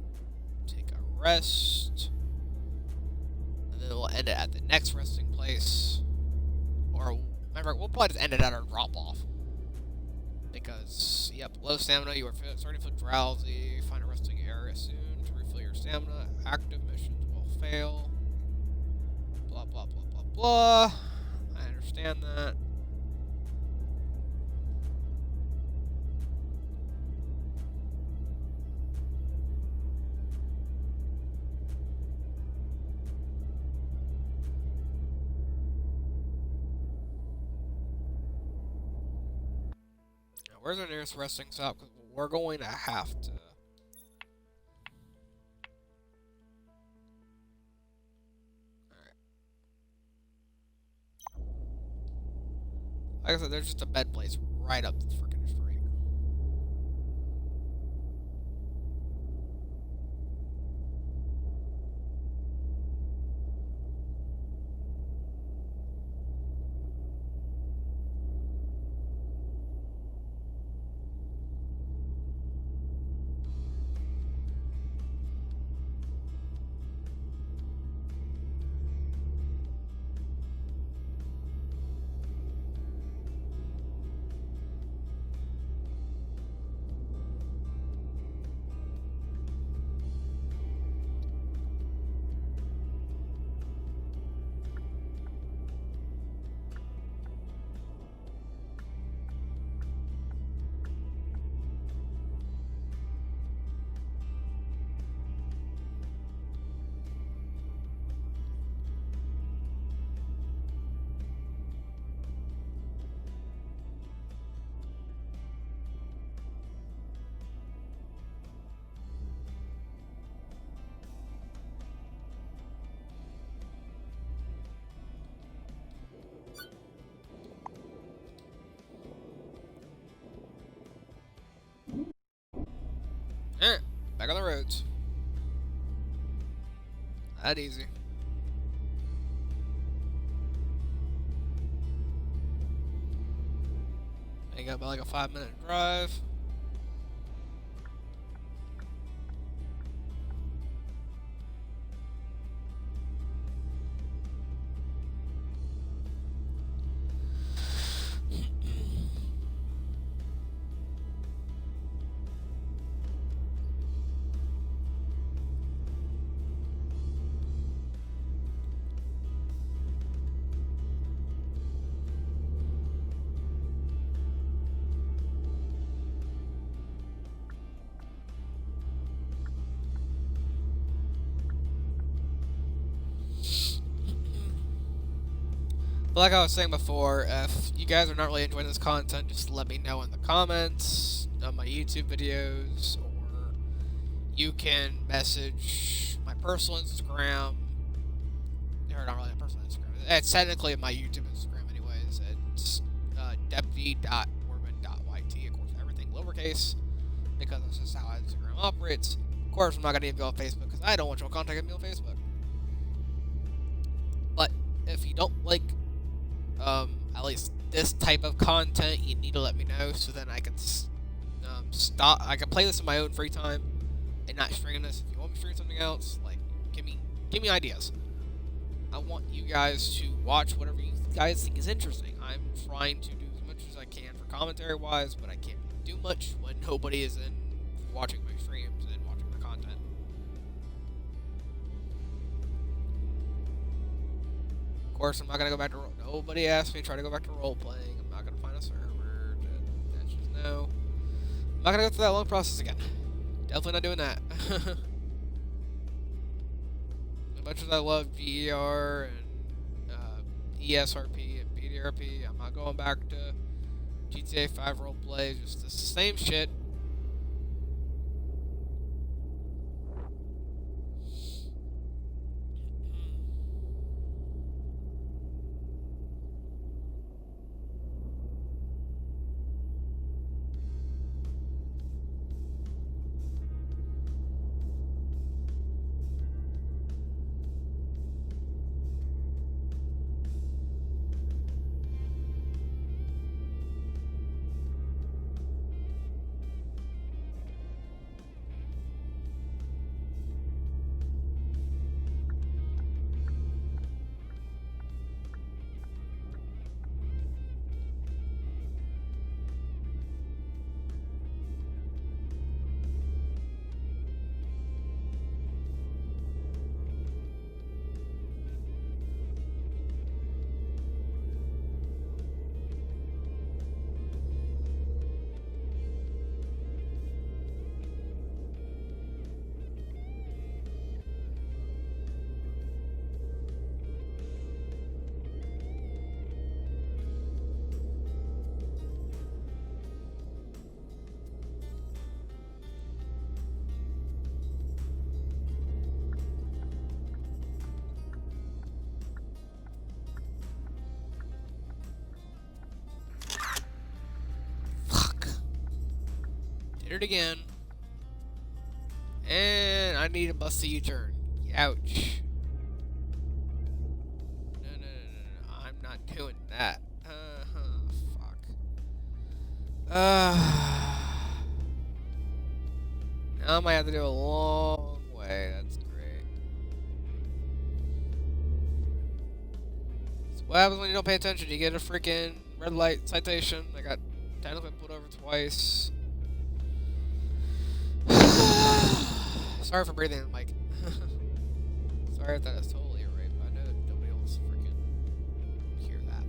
take a rest. And then we'll end it at the next resting place. Or, remember, we'll probably just end it at our drop-off. Because, yep, low stamina, you are starting to feel drowsy. Find a resting area soon to refill your stamina. Active missions will fail. Blah, blah, blah, blah, blah. I understand that. Where's our nearest resting stop? Because we're going to have to. Alright. Like I said, there's just a bed place right up the freaking street. Alright, back on the roads. That easy. I got about like a 5-minute drive. But like I was saying before, if you guys are not really enjoying this content, just let me know in the comments on my YouTube videos, or you can message my personal Instagram. Or not really my personal Instagram. It's technically my YouTube Instagram anyways. It's deputy.orban.yt. Of course, everything lowercase, because that's just how Instagram operates. Of course, I'm not going to even go on Facebook, because I don't want you to contact me on Facebook. But if you don't like at least this type of content, you need to let me know, so then I can stop. I can play this in my own free time and not stream this. If you want me to stream something else, like give me ideas. I want you guys to watch whatever you guys think is interesting. I'm trying to do as much as I can for commentary wise, but I can't do much when nobody is in watching my streams and watching my content. Of course, I'm not gonna go back to nobody asked me to try to go back to role playing. I'm not gonna find a server. That's just no. I'm not gonna go through that long process again. Definitely not doing that. As much as I love GER and ESRP and BDRP, I'm not going back to GTA 5 roleplay. Just the same shit. it again. And I need to bust the U-turn. Ouch. No. I'm not doing that. Fuck. Now I might have to do a long way. That's great. So what happens when you don't pay attention? You get a freaking red light citation. I got technically pulled over twice. Sorry for breathing in the mic. Sorry if that is totally right, but I know nobody else freaking hear that.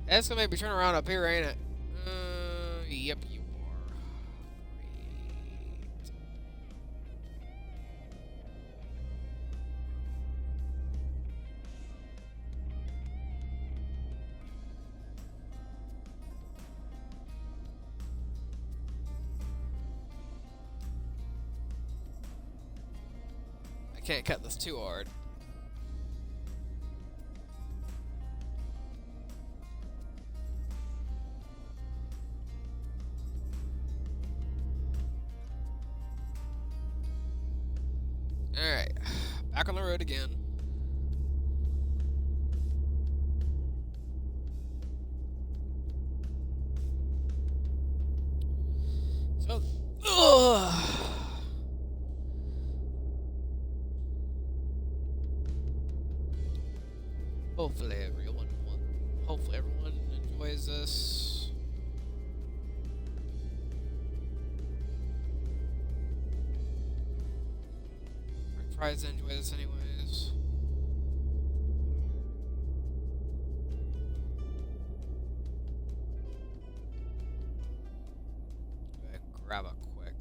But that's gonna make me turn around up here, ain't it? Yep, you are. Great. I can't cut this too hard. Alright, back on the road again. So, hopefully everyone enjoys this. I try to enjoy this anyways. Grab a quick.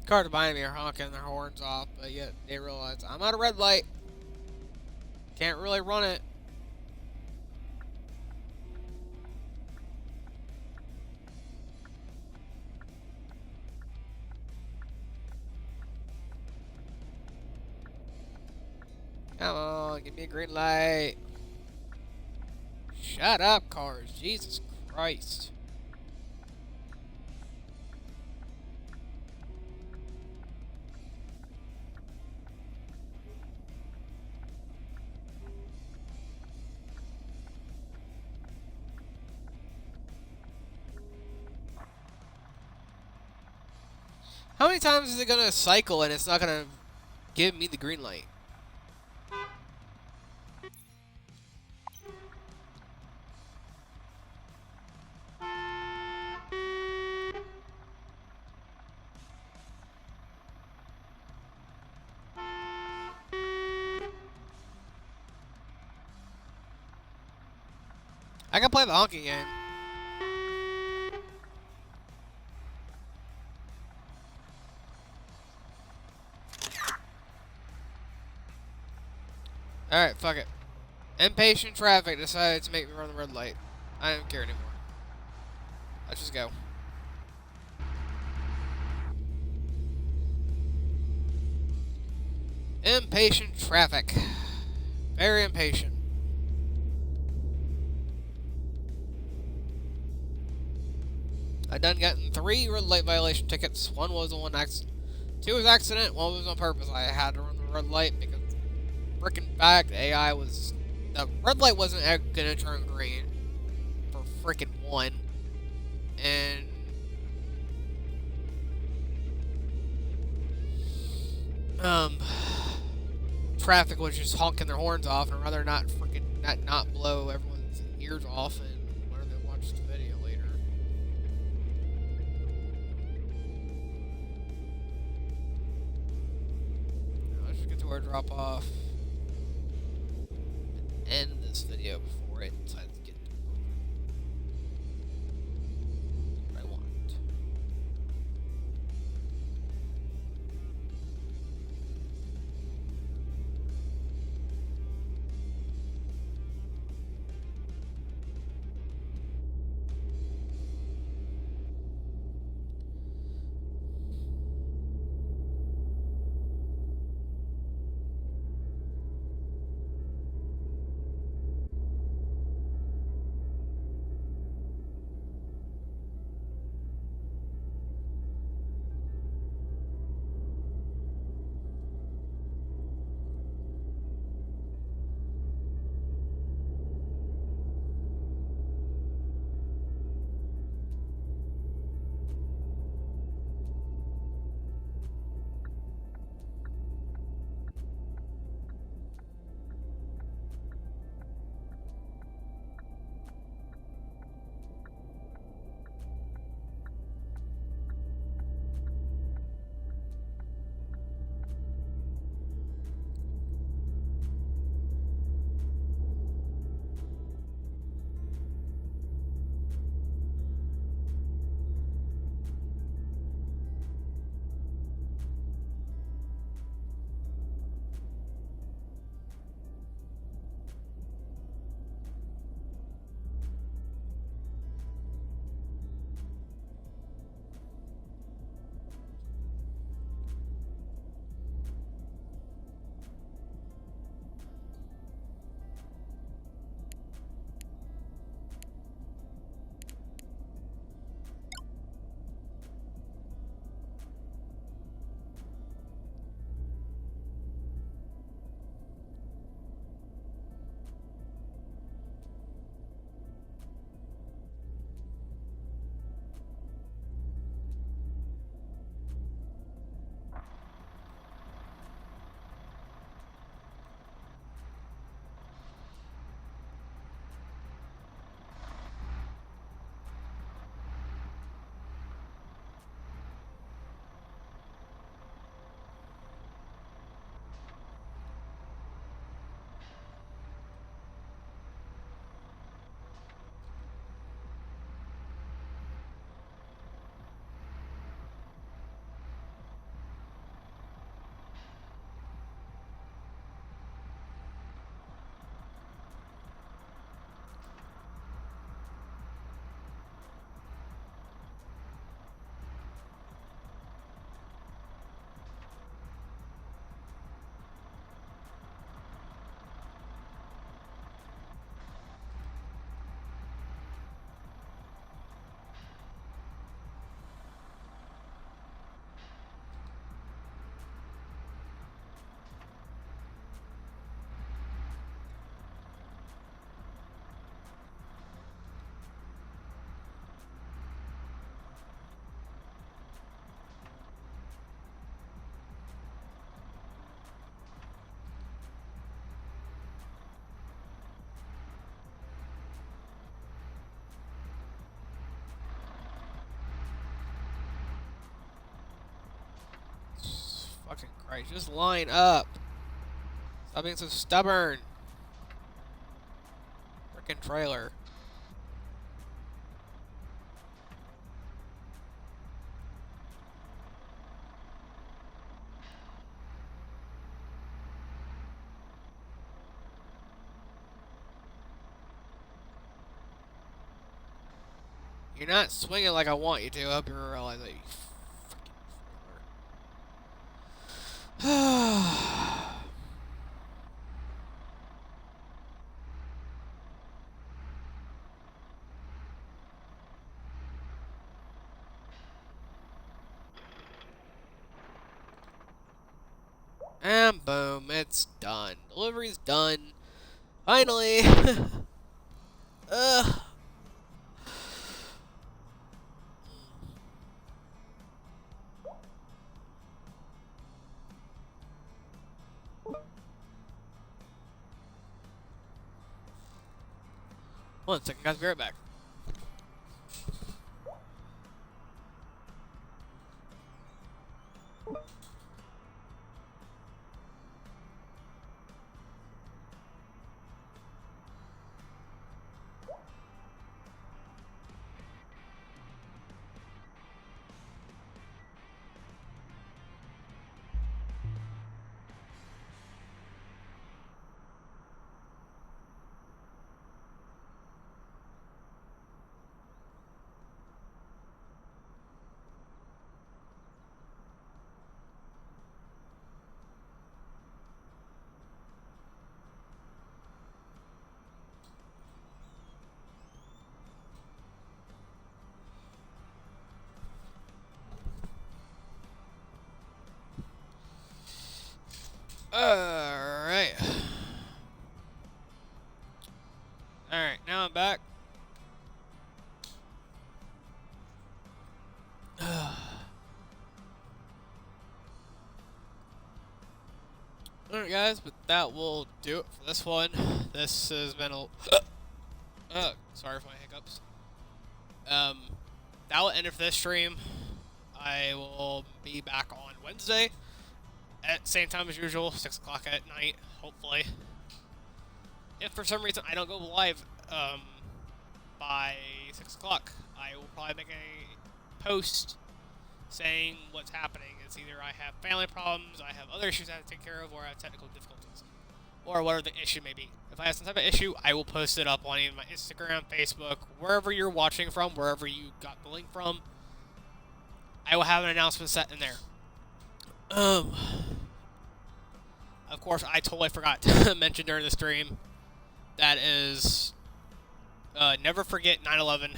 Cars behind me are honking their horns off, but yet they realize I'm at a red light. Can't really run it. Come on, give me a green light. Shut up, cars. Jesus Christ. How many times is it gonna cycle and it's not gonna give me the green light? I can play the honky game. Alright, fuck it. Impatient traffic decided to make me run the red light. I don't care anymore. Let's just go. Impatient traffic. Very impatient. I done gotten 3 red light violation tickets. One was on accident. 2 was accident. 1 was on purpose. I had to run the red light because frickin' fact AI was... The red light wasn't gonna turn green for frickin' 1. And... traffic was just honking their horns off, and I'd rather not frickin' not blow everyone's ears off and let them watch the video later. Let's just get to our drop off and end this video before it decides to get what I want. Fucking Christ, just line up. Stop being so stubborn. Frickin' trailer. You're not swinging like I want you to. I hope you realize that, you freaking. And boom, it's done. Delivery's done. Finally. Ugh. One second, guys. Be right back. Alright. Alright, now I'm back. Alright guys, but that will do it for this one. This has been a... sorry for my hiccups. That will end it for this stream. I will be back on Wednesday at same time as usual, 6 o'clock at night, hopefully. If for some reason I don't go live by 6 o'clock, I will probably make a post saying what's happening. It's either I have family problems, I have other issues I have to take care of, or I have technical difficulties, or whatever the issue may be. If I have some type of issue, I will post it up on either my Instagram, Facebook, wherever you're watching from, wherever you got the link from. I will have an announcement set in there. Of course, I totally forgot to mention during the stream, that is, never forget 9/11.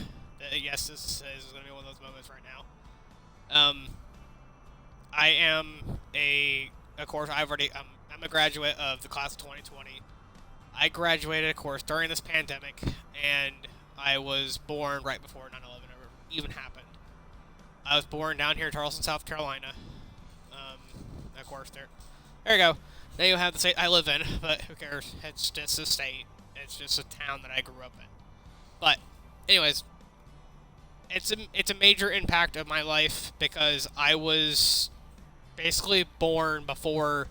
Yes, this is going to be one of those moments right now. I am of course, I'm a graduate of the class of 2020. I graduated, of course, during this pandemic, and I was born right before 9/11 ever even happened. I was born down here in Charleston, South Carolina. Of course, there you go. Now you have the state I live in, but who cares? It's just a state. It's just a town that I grew up in. But, anyways, it's a major impact of my life because I was basically born before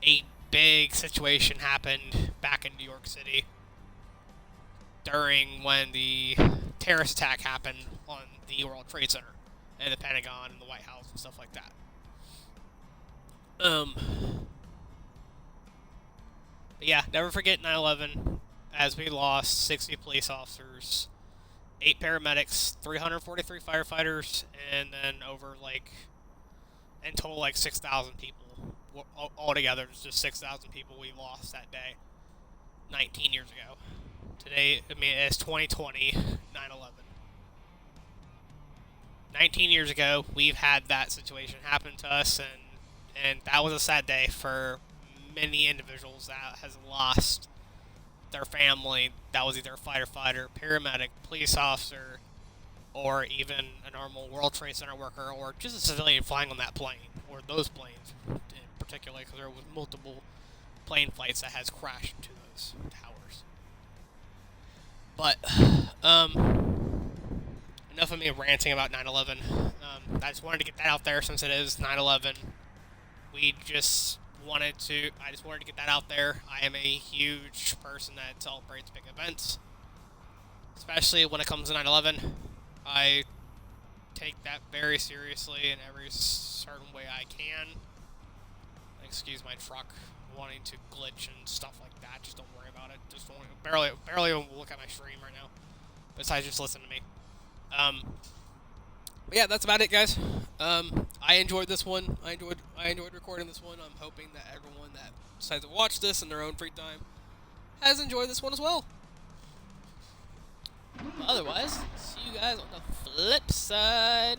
a big situation happened back in New York City during when the terrorist attack happened on the World Trade Center and the Pentagon and the White House and stuff like that. But yeah, never forget 9/11, as we lost 60 police officers, 8 paramedics, 343 firefighters, and then in total 6,000 people. Altogether, just 6,000 people we lost that day, 19 years ago. Today, it's 2020, 9/11. 19 years ago, we've had that situation happen to us, and that was a sad day for many individuals that has lost their family. That was either a firefighter, paramedic, police officer, or even a normal World Trade Center worker, or just a civilian flying on that plane, or those planes in particular, because there was multiple plane flights that has crashed into those towers. But, enough of me ranting about 9/11. I just wanted to get that out there since it is 9/11. I just wanted to get that out there. I am a huge person that celebrates big events, especially when it comes to 9/11. I take that very seriously in every certain way I can. Excuse my truck wanting to glitch and stuff like that. Just don't worry about it. Just don't barely look at my stream right now. Besides, just listen to me. But yeah, that's about it, guys. I enjoyed this one. I enjoyed recording this one. I'm hoping that everyone that decides to watch this in their own free time has enjoyed this one as well. But otherwise, see you guys on the flip side.